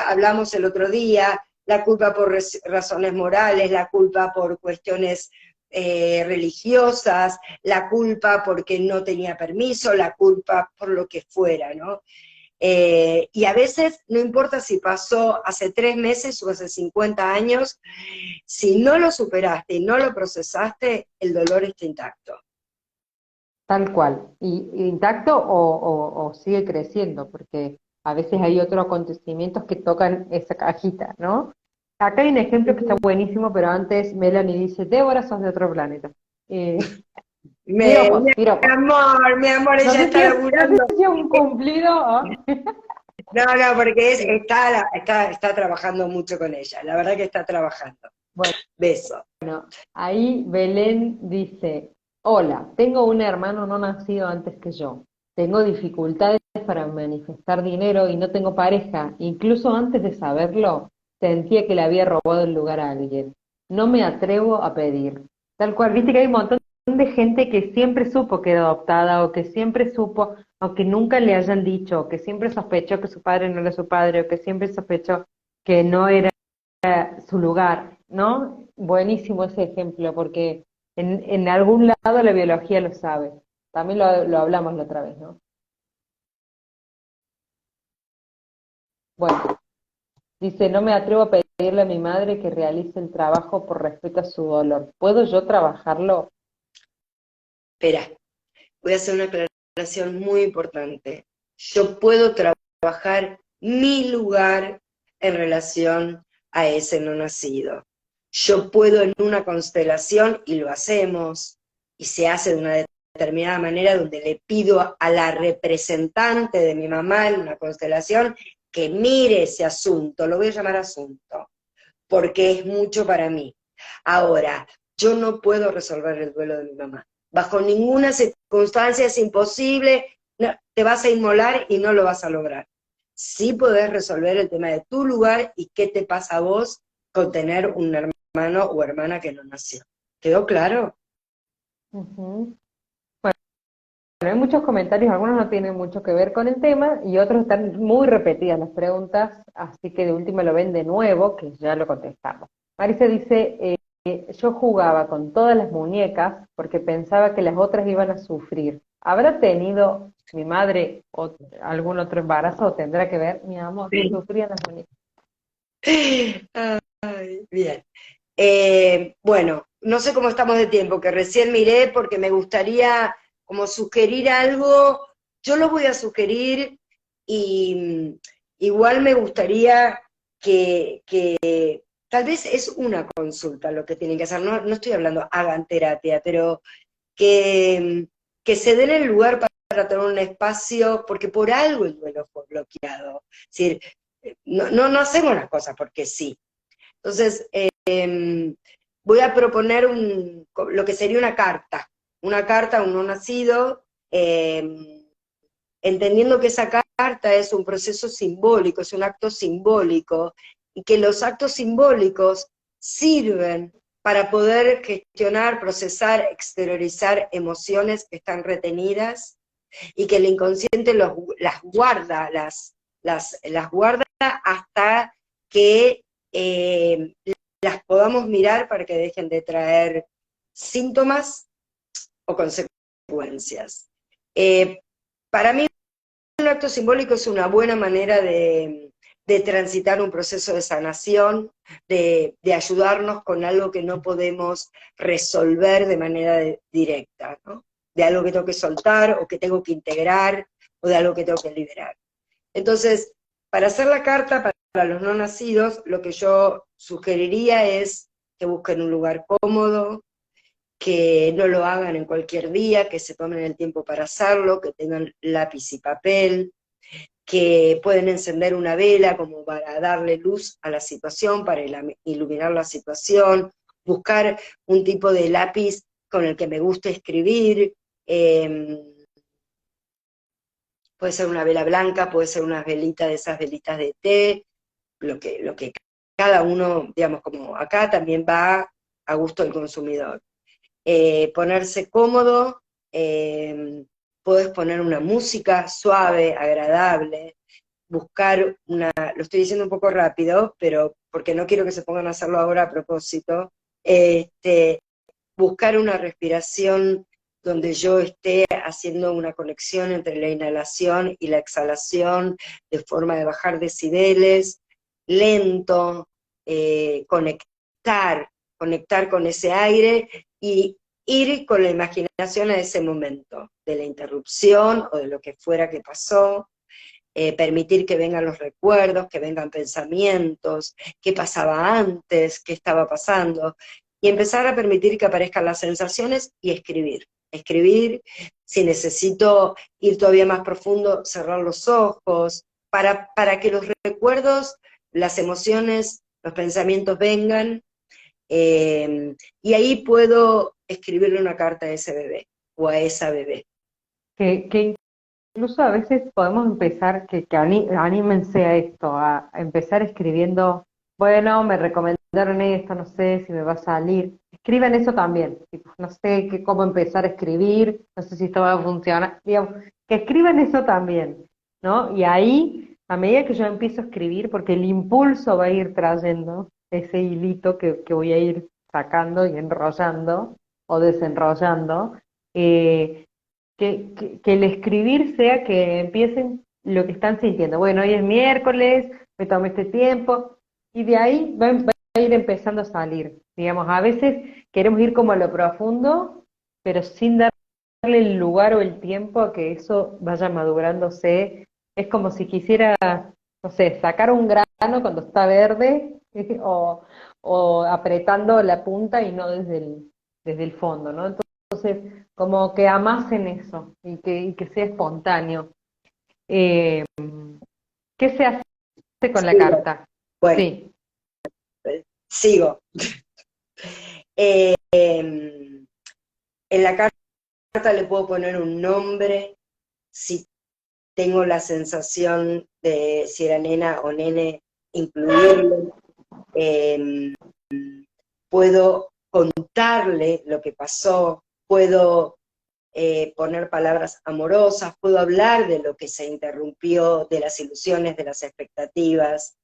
hablamos el otro día, la culpa por razones morales, la culpa por cuestiones religiosas, la culpa porque no tenía permiso, la culpa por lo que fuera, ¿no? Y a veces, no importa si pasó hace 3 meses o hace 50 años, si no lo superaste y no lo procesaste, el dolor está intacto. Tal cual. Y intacto o sigue creciendo, porque a veces hay otros acontecimientos que tocan esa cajita, ¿no? Acá hay un ejemplo que está buenísimo, pero antes Melanie dice, Débora, sos de otro planeta. Eh, piropos, piropos. Mi amor, No ella sé está si laburando. es un cumplido o... No, no, porque está trabajando mucho con ella, la verdad que está trabajando. Bueno, Beso. ahí Belén dice, hola, tengo un hermano no nacido antes que yo. Tengo dificultades para manifestar dinero y no tengo pareja. Incluso antes de saberlo, sentía que le había robado el lugar a alguien. No me atrevo a pedir. Tal cual, viste que hay un montón de gente que siempre supo que era adoptada o que siempre supo, aunque nunca le hayan dicho, o que siempre sospechó que su padre no era su padre, o que siempre sospechó que no era su lugar, ¿no? Buenísimo ese ejemplo, porque en algún lado la biología lo sabe. También lo hablamos la otra vez, ¿no? Bueno, dice, no me atrevo a pedirle a mi madre que realice el trabajo por respeto a su dolor. ¿Puedo yo trabajarlo? Espera, voy a hacer una aclaración muy importante. Yo puedo trabajar mi lugar en relación a ese no nacido. Yo puedo en una constelación, y lo hacemos, y se hace de una determinada manera, donde le pido a la representante de mi mamá en una constelación que mire ese asunto, lo voy a llamar asunto, porque es mucho para mí. Ahora, yo no puedo resolver el duelo de mi mamá. Bajo ninguna circunstancia es imposible, no, te vas a inmolar y no lo vas a lograr. Sí podés resolver el tema de tu lugar y qué te pasa a vos con tener un hermano o hermana que no nació. ¿Quedó claro? Ujú. Bueno, hay muchos comentarios, algunos no tienen mucho que ver con el tema y otros están muy repetidas las preguntas, así que de última lo ven de nuevo, que ya lo contestamos. Marisa dice, yo jugaba con todas las muñecas porque pensaba que las otras iban a sufrir. ¿Habrá tenido mi madre algún otro embarazo o tendrá que ver? Mi amor, Sí. sufrían las muñecas. Ay, bien. Bueno, no sé cómo estamos de tiempo, que recién miré porque me gustaría como sugerir algo. Yo lo voy a sugerir y igual me gustaría que tal vez es una consulta lo que tienen que hacer. No, no estoy hablando hagan terapia, pero que se den el lugar para tener un espacio, porque por algo el duelo fue bloqueado. Es decir, no hacemos las cosas porque sí. Entonces, voy a proponer lo que sería una carta a un no nacido, entendiendo que esa carta es un proceso simbólico, es un acto simbólico, y que los actos simbólicos sirven para poder gestionar, procesar, exteriorizar emociones que están retenidas, y que el inconsciente las guarda, las guarda hasta que las podamos mirar para que dejen de traer síntomas o consecuencias. Para mí un acto simbólico es una buena manera de transitar un proceso de sanación, de ayudarnos con algo que no podemos resolver de manera directa, ¿no? De algo que tengo que soltar, o que tengo que integrar, o de algo que tengo que liberar. Entonces, para hacer la carta para los no nacidos, lo que yo sugeriría es que busquen un lugar cómodo, que no lo hagan en cualquier día, que se tomen el tiempo para hacerlo, que tengan lápiz y papel, que pueden encender una vela como para darle luz a la situación, para iluminar la situación, buscar un tipo de lápiz con el que me guste escribir, puede ser una vela blanca, puede ser unas velitas de esas velitas de té, lo que cada uno, digamos, como acá también va a gusto del consumidor. Ponerse cómodo, puedes poner una música suave, agradable, buscar lo estoy diciendo un poco rápido, pero porque no quiero que se pongan a hacerlo ahora a propósito, buscar una respiración donde yo esté haciendo una conexión entre la inhalación y la exhalación, de forma de bajar decibeles, lento, conectar con ese aire, y ir con la imaginación a ese momento, de la interrupción o de lo que fuera que pasó, permitir que vengan los recuerdos, que vengan pensamientos, qué pasaba antes, qué estaba pasando, y empezar a permitir que aparezcan las sensaciones y escribir. Escribir, si necesito ir todavía más profundo, cerrar los ojos, para que los recuerdos, las emociones, los pensamientos vengan, y ahí puedo escribirle una carta a ese bebé, o a esa bebé. Que incluso a veces podemos empezar, anímense a esto, a empezar escribiendo, bueno, me recomendaron esto, no sé si me va a salir. Escriban eso también, tipo, no sé cómo empezar a escribir, no sé si esto va a funcionar, digamos, que escriban eso también, ¿no? Y ahí, a medida que yo empiezo a escribir, porque el impulso va a ir trayendo ese hilito que voy a ir sacando y enrollando o desenrollando, que el escribir sea que empiecen lo que están sintiendo. Bueno, hoy es miércoles, me tomé este tiempo, y de ahí va a ir empezando a salir. Digamos, a veces queremos ir como a lo profundo, pero sin darle el lugar o el tiempo a que eso vaya madurándose. Es como si quisiera, no sé, sacar un grano cuando está verde, o apretando la punta y no desde el fondo, ¿no? Entonces, como que amasen eso y que sea espontáneo. Eh, ¿Qué se hace con la Sigo. carta? Bueno, Sí, sigo. En la carta le puedo poner un nombre, si tengo la sensación de si era nena o nene, incluirlo. Eh, Puedo contarle lo que pasó, puedo poner palabras amorosas, puedo hablar de lo que se interrumpió, de las ilusiones, de las expectativas.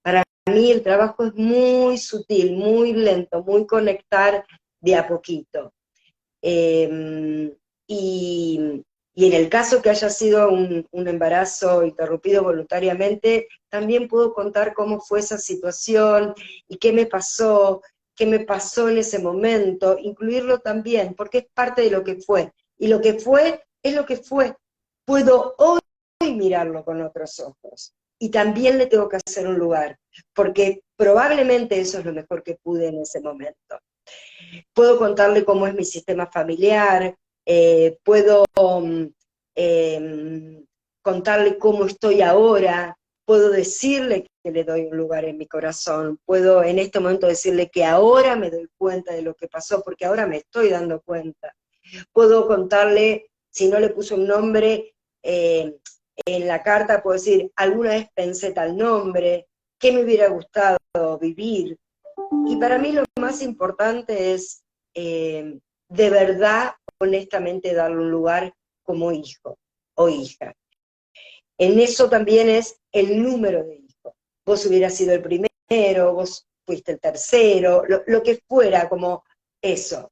Para mí el trabajo es muy sutil, muy lento, muy conectar de a poquito. Y, y en el caso que haya sido un embarazo interrumpido voluntariamente, también puedo contar cómo fue esa situación y qué me pasó en ese momento, incluirlo también, porque es parte de lo que fue. Y lo que fue es lo que fue. Puedo hoy mirarlo con otros ojos. Y también le tengo que hacer un lugar, porque probablemente eso es lo mejor que pude en ese momento. Puedo contarle cómo es mi sistema familiar, puedo contarle cómo estoy ahora, puedo decirle que le doy un lugar en mi corazón, puedo en este momento decirle que ahora me doy cuenta de lo que pasó, porque ahora me estoy dando cuenta. Puedo contarle, si no le puse un nombre, en la carta puedo decir, alguna vez pensé tal nombre, qué me hubiera gustado vivir. Y para mí lo más importante es, de verdad, honestamente, darle un lugar como hijo o hija. En eso también es el número de hijos. Vos hubieras sido el primero, vos fuiste el tercero, lo que fuera, como eso.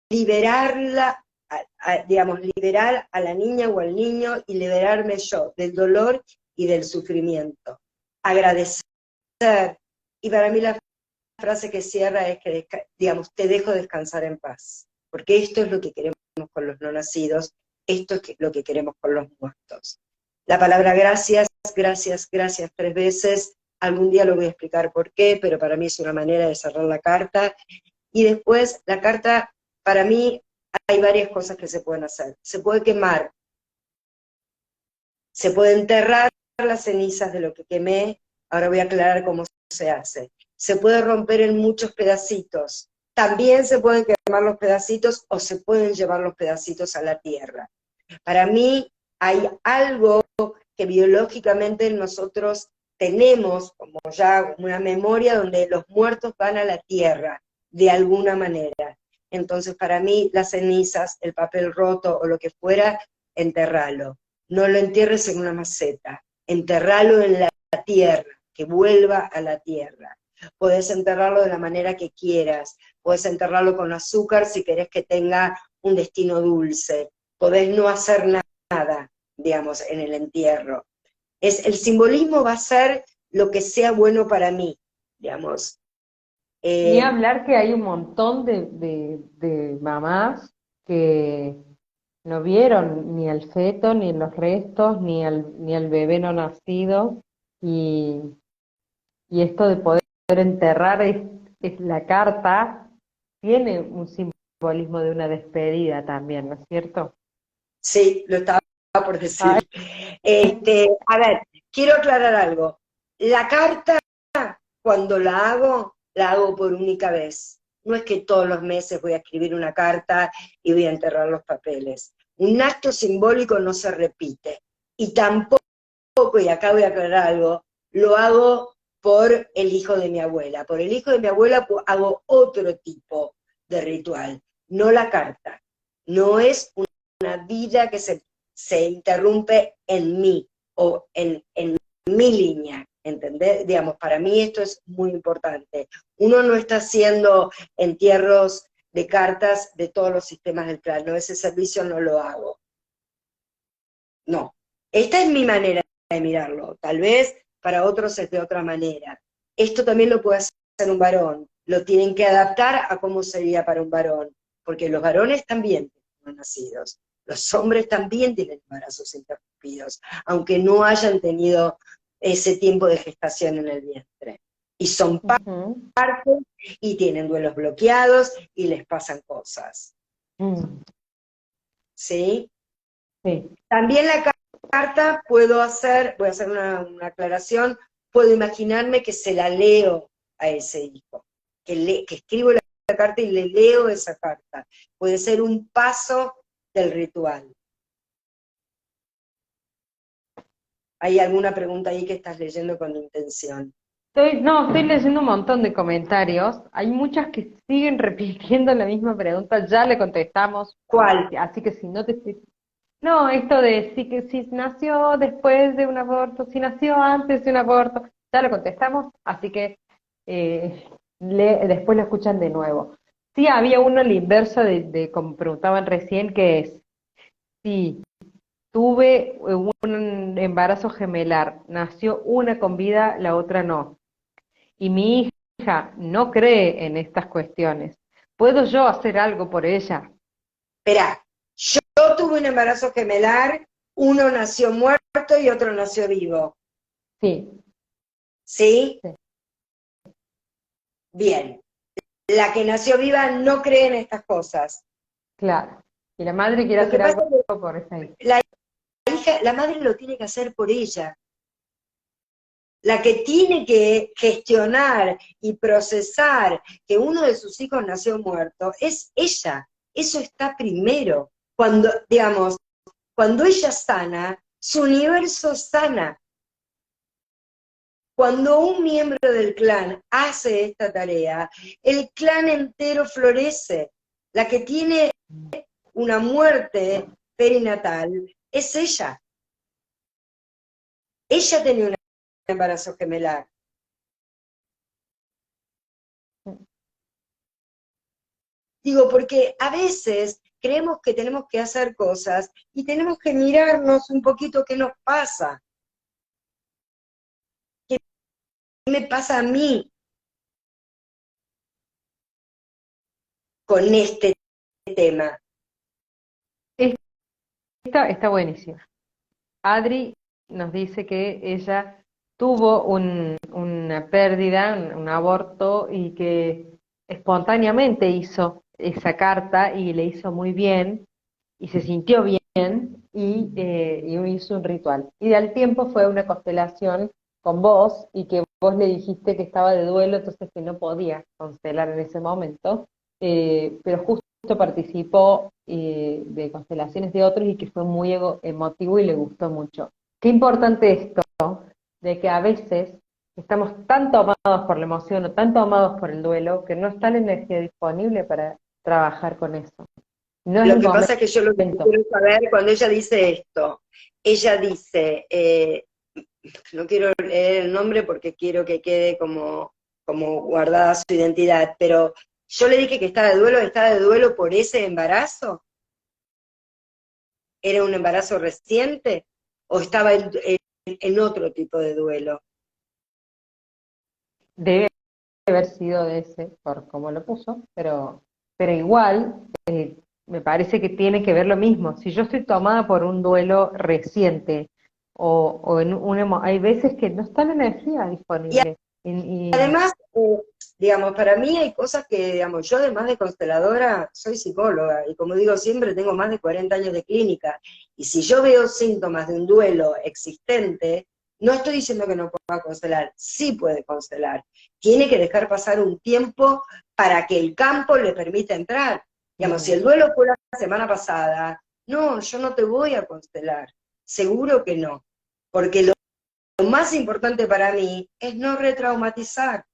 Liberarla, digamos, liberar a la niña o al niño y liberarme yo del dolor y del sufrimiento. Agradecer. Y para mí la frase que cierra es que, digamos, te dejo descansar en paz. Porque esto es lo que queremos con los no nacidos, esto es lo que queremos con los muertos. La palabra gracias, gracias, gracias 3 veces, algún día lo voy a explicar por qué, pero para mí es una manera de cerrar la carta. Y después, la carta, para mí, hay varias cosas que se pueden hacer. Se puede quemar, se puede enterrar las cenizas de lo que quemé, ahora voy a aclarar cómo se hace. Se puede romper en muchos pedacitos, también se pueden quemar los pedacitos o se pueden llevar los pedacitos a la tierra. Para mí hay algo que biológicamente nosotros tenemos, como ya una memoria donde los muertos van a la tierra, de alguna manera. Entonces para mí las cenizas, el papel roto o lo que fuera, enterralo. No lo entierres en una maceta, enterralo en la tierra, que vuelva a la tierra. Podés enterrarlo de la manera que quieras, podés enterrarlo con azúcar si querés que tenga un destino dulce, podés no hacer nada, digamos, en el entierro. El simbolismo va a ser lo que sea bueno para mí, digamos. Ni hablar que hay un montón de mamás que no vieron ni al feto, ni los restos, ni al bebé no nacido, y, y esto de poder enterrar es la carta, tiene un simbolismo de una despedida también, ¿no es cierto? Sí, lo estaba por decir. Ay, A ver, quiero aclarar algo. La carta, cuando la hago por única vez. No es que todos los meses voy a escribir una carta y voy a enterrar los papeles. Un acto simbólico no se repite. Y tampoco, y acá voy a aclarar algo, lo hago por el hijo de mi abuela. Por el hijo de mi abuela hago otro tipo de ritual, no la carta. No es una vida que se interrumpe en mí o en mi línea, ¿entendés? Digamos, para mí esto es muy importante. Uno no está haciendo entierros de cartas de todos los sistemas del clan, no, ese servicio no lo hago. No. Esta es mi manera de mirarlo. Tal vez para otros es de otra manera. Esto también lo puede hacer un varón. Lo tienen que adaptar a cómo sería para un varón. Porque los varones también tienen nacidos. Los hombres también tienen embarazos interrumpidos, aunque no hayan tenido ese tiempo de gestación en el vientre. Y son ujú, parte y tienen duelos bloqueados y les pasan cosas. mm, ¿Sí? sí, También la carta voy a hacer una aclaración, puedo imaginarme que se la leo a ese hijo, que escribo la carta y le leo esa carta. Puede ser un paso del ritual. ¿Hay alguna pregunta ahí que estás leyendo con intención? no, estoy leyendo un montón de comentarios. Hay muchas que siguen repitiendo la misma pregunta. Ya le contestamos, ¿Cuál? así que si no te... No, esto de si nació después de un aborto, si nació antes de un aborto, ya lo contestamos, así que eh, después lo escuchan de nuevo. Sí, había uno al inverso de como preguntaban recién, que es, si tuve un embarazo gemelar, nació una con vida, la otra no, y mi hija no cree en estas cuestiones, ¿puedo yo hacer algo por ella? Esperá, yo tuve un embarazo gemelar, uno nació muerto y otro nació vivo. Sí, ¿Sí? sí, Bien. La que nació viva no cree en estas cosas. claro. Y la madre quiere Lo que hacer pasa algo es que por esa hija. la madre lo tiene que hacer por ella. La que tiene que gestionar y procesar que uno de sus hijos nació muerto es ella. Eso está primero. Cuando, digamos, cuando ella sana, su universo sana. Cuando un miembro del clan hace esta tarea, el clan entero florece. La que tiene una muerte perinatal es ella. Ella tenía un embarazo gemelar. Digo, porque a veces creemos que tenemos que hacer cosas y tenemos que mirarnos un poquito qué nos pasa. ¿Qué me pasa a mí con este tema? Está buenísima. Adri nos dice que ella tuvo una pérdida, un aborto, y que espontáneamente hizo esa carta y le hizo muy bien, y se sintió bien, y hizo un ritual. Y al tiempo fue una constelación con vos, y que vos le dijiste que estaba de duelo, entonces que no podía constelar en ese momento, pero justo participó de constelaciones de otros y que fue muy emotivo y le gustó mucho. Qué importante esto, de que a veces estamos tan tomados por la emoción o tan tomados por el duelo que no está la energía disponible para trabajar con eso. No es Lo el que pasa es que yo lo que momento. quiero saber, cuando ella dice esto, ella dice, no quiero leer el nombre porque quiero que quede como guardada su identidad, pero yo le dije que ¿está de duelo por ese embarazo? ¿Era un embarazo reciente? ¿O estaba en otro tipo de duelo? Debe haber sido de ese, por cómo lo puso, pero igual me parece que tiene que ver lo mismo. Si yo estoy tomada por un duelo reciente, o en hay veces que no está la energía Y disponible. además, digamos, para mí hay cosas que, digamos, yo además de consteladora, soy psicóloga, y como digo siempre, tengo más de 40 años de clínica, y si yo veo síntomas de un duelo existente, no estoy diciendo que no pueda constelar, sí puede constelar, tiene que dejar pasar un tiempo para que el campo le permita entrar. Digamos, si el duelo fue la semana pasada, no, yo no te voy a constelar, seguro que no, porque lo más importante para mí es no retraumatizar.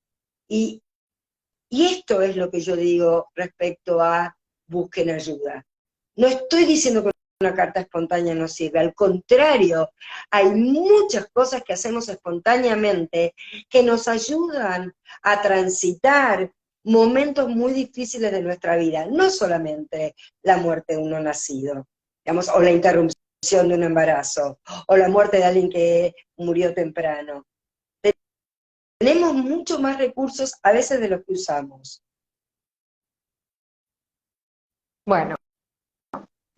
Y, y esto es lo que yo digo respecto a busquen ayuda. No estoy diciendo que una carta espontánea no sirve, al contrario, hay muchas cosas que hacemos espontáneamente que nos ayudan a transitar momentos muy difíciles de nuestra vida, no solamente la muerte de un no nacido, digamos, o la interrupción de un embarazo, o la muerte de alguien que murió temprano. Tenemos mucho más recursos a veces de los que usamos. Bueno,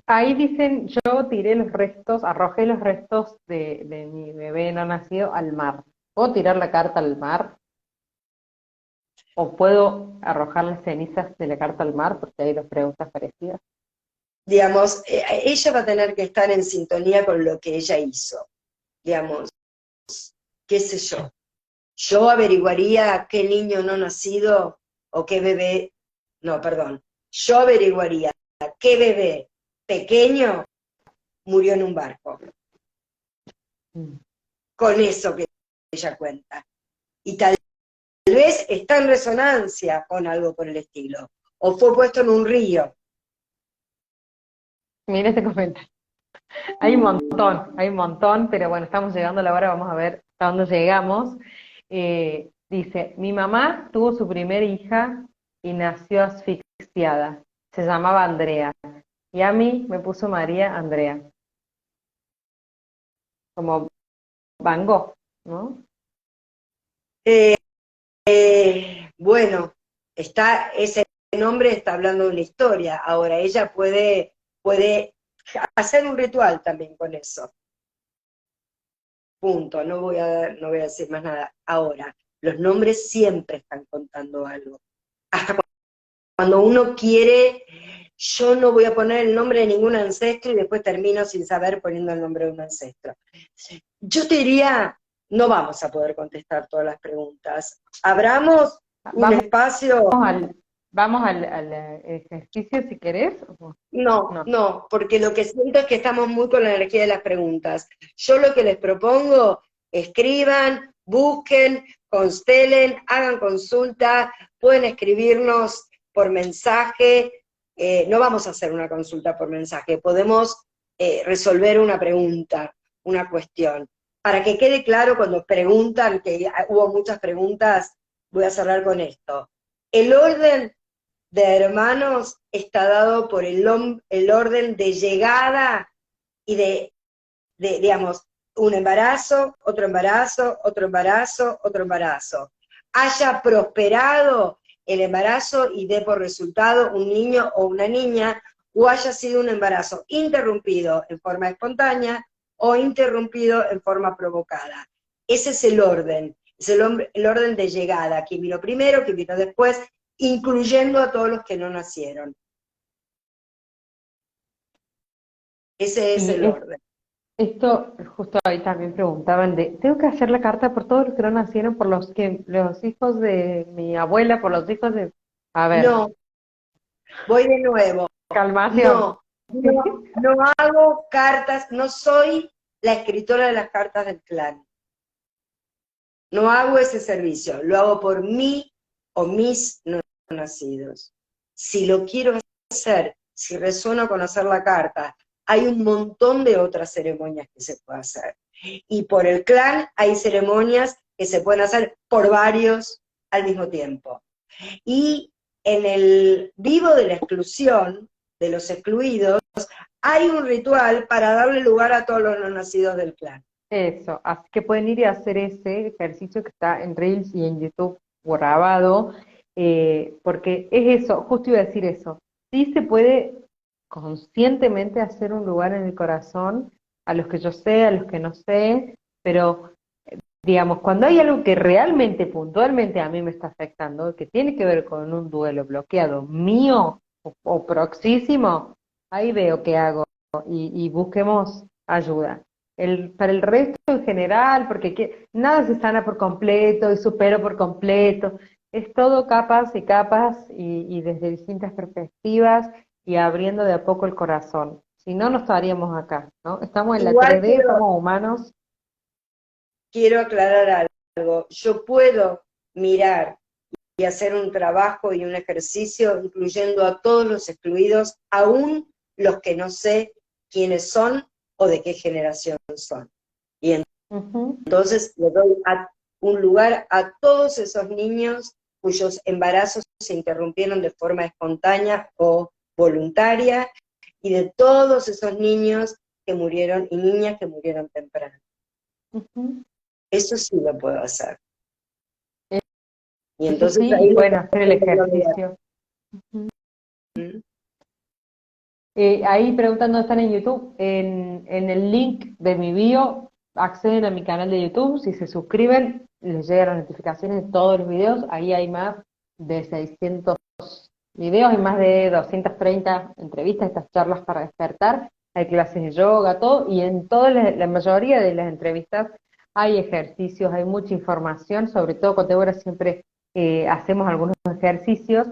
ahí dicen, yo tiré los restos, arrojé los restos de mi bebé no nacido al mar. ¿Puedo tirar la carta al mar? ¿O puedo arrojar las cenizas de la carta al mar? Porque hay dos preguntas parecidas. Digamos, ella va a tener que estar en sintonía con lo que ella hizo. Digamos, qué sé yo. Yo averiguaría qué niño no nacido o qué bebé, no, perdón. Yo averiguaría qué bebé pequeño murió en un barco. Con eso que ella cuenta. Y tal vez está en resonancia con algo por el estilo. O fue puesto en un río. Mira este comentario. Hay un montón, pero bueno, estamos llegando a la hora, vamos a ver hasta dónde llegamos. Dice, mi mamá tuvo su primera hija y nació asfixiada. Se llamaba Andrea. Y a mí me puso María Andrea. Como Van Gogh, ¿no? Bueno, ese nombre está hablando de una historia. Ahora, ella puede hacer un ritual también con eso. Punto, no voy a decir más nada. Ahora, los nombres siempre están contando algo. Hasta cuando uno quiere, yo no voy a poner el nombre de ningún ancestro y después termino sin saber poniendo el nombre de un ancestro. Yo te diría, no vamos a poder contestar todas las preguntas. Abramos un Vamos espacio. al ejercicio si querés. No, No. no, porque lo que siento es que estamos muy con la energía de las preguntas. Yo lo que les propongo, escriban, busquen, constelen, hagan consulta, pueden escribirnos por mensaje. No vamos a hacer una consulta por mensaje, podemos resolver una pregunta, una cuestión. Para que quede claro cuando preguntan, que hubo muchas preguntas, voy a cerrar con esto. El orden de hermanos está dado por el orden de llegada y digamos, un embarazo, otro embarazo, otro embarazo, otro embarazo. Haya prosperado el embarazo y dé por resultado un niño o una niña, o haya sido un embarazo interrumpido en forma espontánea o interrumpido en forma provocada. Ese es el orden, es el orden de llegada, quién vino primero, quién vino después, incluyendo a todos los que no nacieron. Ese es Y el orden. esto, justo ahí también preguntaban tengo que hacer la carta por todos los que no nacieron, por los hijos de mi abuela, por los hijos de... A ver, No, voy de nuevo. calmación. No, no hago cartas, no soy la escritora de las cartas del clan. No hago ese servicio, lo hago por mí o mis no nacidos. Si lo quiero hacer, si resueno con hacer la carta, hay un montón de otras ceremonias que se puede hacer. Y por el clan hay ceremonias que se pueden hacer por varios al mismo tiempo. Y en el vivo de la exclusión, de los excluidos, hay un ritual para darle lugar a todos los no nacidos del clan. Eso, así que pueden ir y hacer ese ejercicio que está en Reels y en YouTube grabado, porque es eso, justo iba a decir eso. Sí se puede conscientemente hacer un lugar en el corazón a los que yo sé, a los que no sé, pero digamos, cuando hay algo que realmente, puntualmente a mí me está afectando, que tiene que ver con un duelo bloqueado mío o proxísimo, ahí veo qué hago y busquemos ayuda. Para el resto en general, porque nada se sana por completo y supero por completo, es todo capas y capas y desde distintas perspectivas y abriendo de a poco el corazón. Si no, no estaríamos acá, ¿no? Estamos en la Igual 3D, somos humanos. quiero aclarar algo. Yo puedo mirar y hacer un trabajo y un ejercicio incluyendo a todos los excluidos, aún los que no sé quiénes son o de qué generación son. Y Ujú. entonces le doy un lugar a todos esos niños cuyos embarazos se interrumpieron de forma espontánea o voluntaria, y de todos esos niños que murieron y niñas que murieron temprano. Ujú. Eso sí lo puedo hacer. Y Eso entonces sí, y ahí le pueden estoy hacer el dando lugar. ejercicio. Ujú. ¿Mm? Ahí preguntando, están en YouTube, en el link de mi bio, acceden a mi canal de YouTube, si se suscriben, les llegan las notificaciones de todos los videos, ahí hay más de 600 videos y más de 230 entrevistas, estas charlas para despertar, hay clases de yoga, todo, y en toda la mayoría de las entrevistas hay ejercicios, hay mucha información, sobre todo con Débora siempre hacemos algunos ejercicios.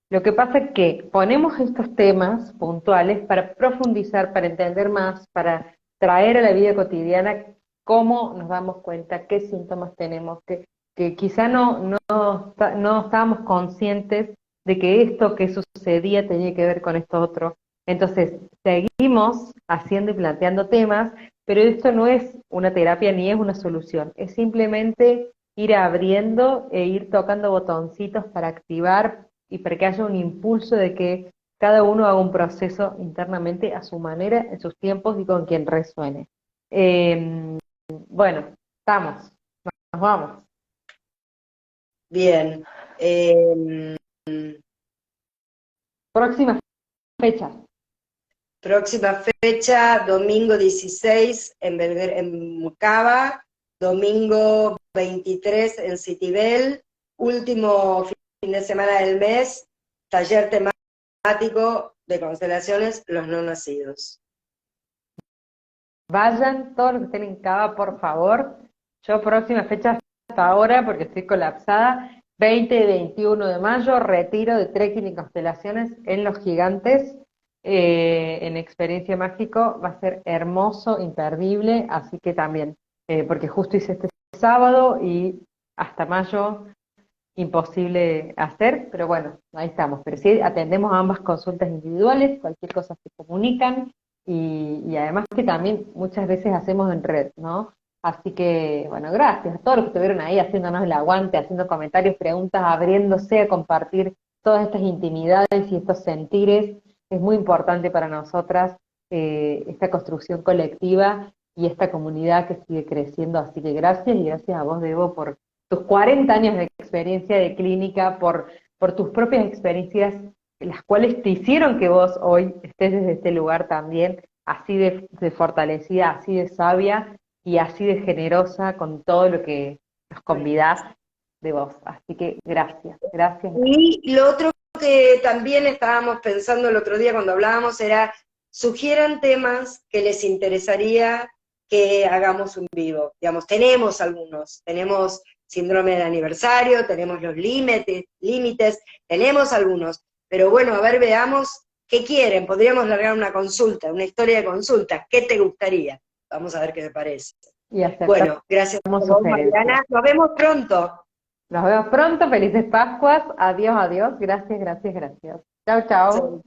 Lo que pasa es que ponemos estos temas puntuales para profundizar, para entender más, para traer a la vida cotidiana cómo nos damos cuenta, qué síntomas tenemos, que quizá no estábamos conscientes de que esto que sucedía tenía que ver con esto otro. Entonces, seguimos haciendo y planteando temas, pero esto no es una terapia ni es una solución, es simplemente ir abriendo e ir tocando botoncitos para activar y para que haya un impulso de que cada uno haga un proceso internamente a su manera, en sus tiempos y con quien resuene. Bueno, estamos, nos vamos. Bien. Próxima fecha. Próxima fecha, domingo 16 en Mucaba, domingo 23 en Citibel, último fin de semana del mes, taller temático de constelaciones, los no nacidos. Vayan, todos los que estén en Cava, por favor. Yo próxima fecha hasta ahora, porque estoy colapsada, 20 y 21 de mayo, retiro de trekking y constelaciones en Los Gigantes, en Experiencia Mágico, va a ser hermoso, imperdible, así que también, porque justo hice este sábado y hasta mayo imposible hacer, pero bueno, ahí estamos. Pero sí atendemos a ambas consultas individuales, cualquier cosa se comunican y además que también muchas veces hacemos en red, ¿no? Así que, bueno, gracias a todos los que estuvieron ahí haciéndonos el aguante, haciendo comentarios, preguntas, abriéndose a compartir todas estas intimidades y estos sentires. Es muy importante para nosotras esta construcción colectiva y esta comunidad que sigue creciendo. Así que gracias y gracias a vos, Debo, por tus 40 años de experiencia de clínica, por tus propias experiencias, las cuales te hicieron que vos hoy estés desde este lugar también, así de fortalecida, así de sabia y así de generosa con todo lo que nos convidás de vos. Así que gracias, gracias, gracias. Y lo otro que también estábamos pensando el otro día cuando hablábamos era, sugieran temas que les interesaría que hagamos un vivo. Digamos, tenemos algunos, tenemos síndrome del aniversario, tenemos los límites, tenemos algunos, pero bueno, a ver, veamos qué quieren. Podríamos largar una consulta, una historia de consulta. ¿Qué te gustaría? Vamos a ver qué te parece. Y aceptamos Bueno, gracias a vos, sugerencias. Mariana. Nos vemos pronto. Nos vemos pronto, felices Pascuas, adiós, adiós, gracias, gracias, gracias. Chao, chao.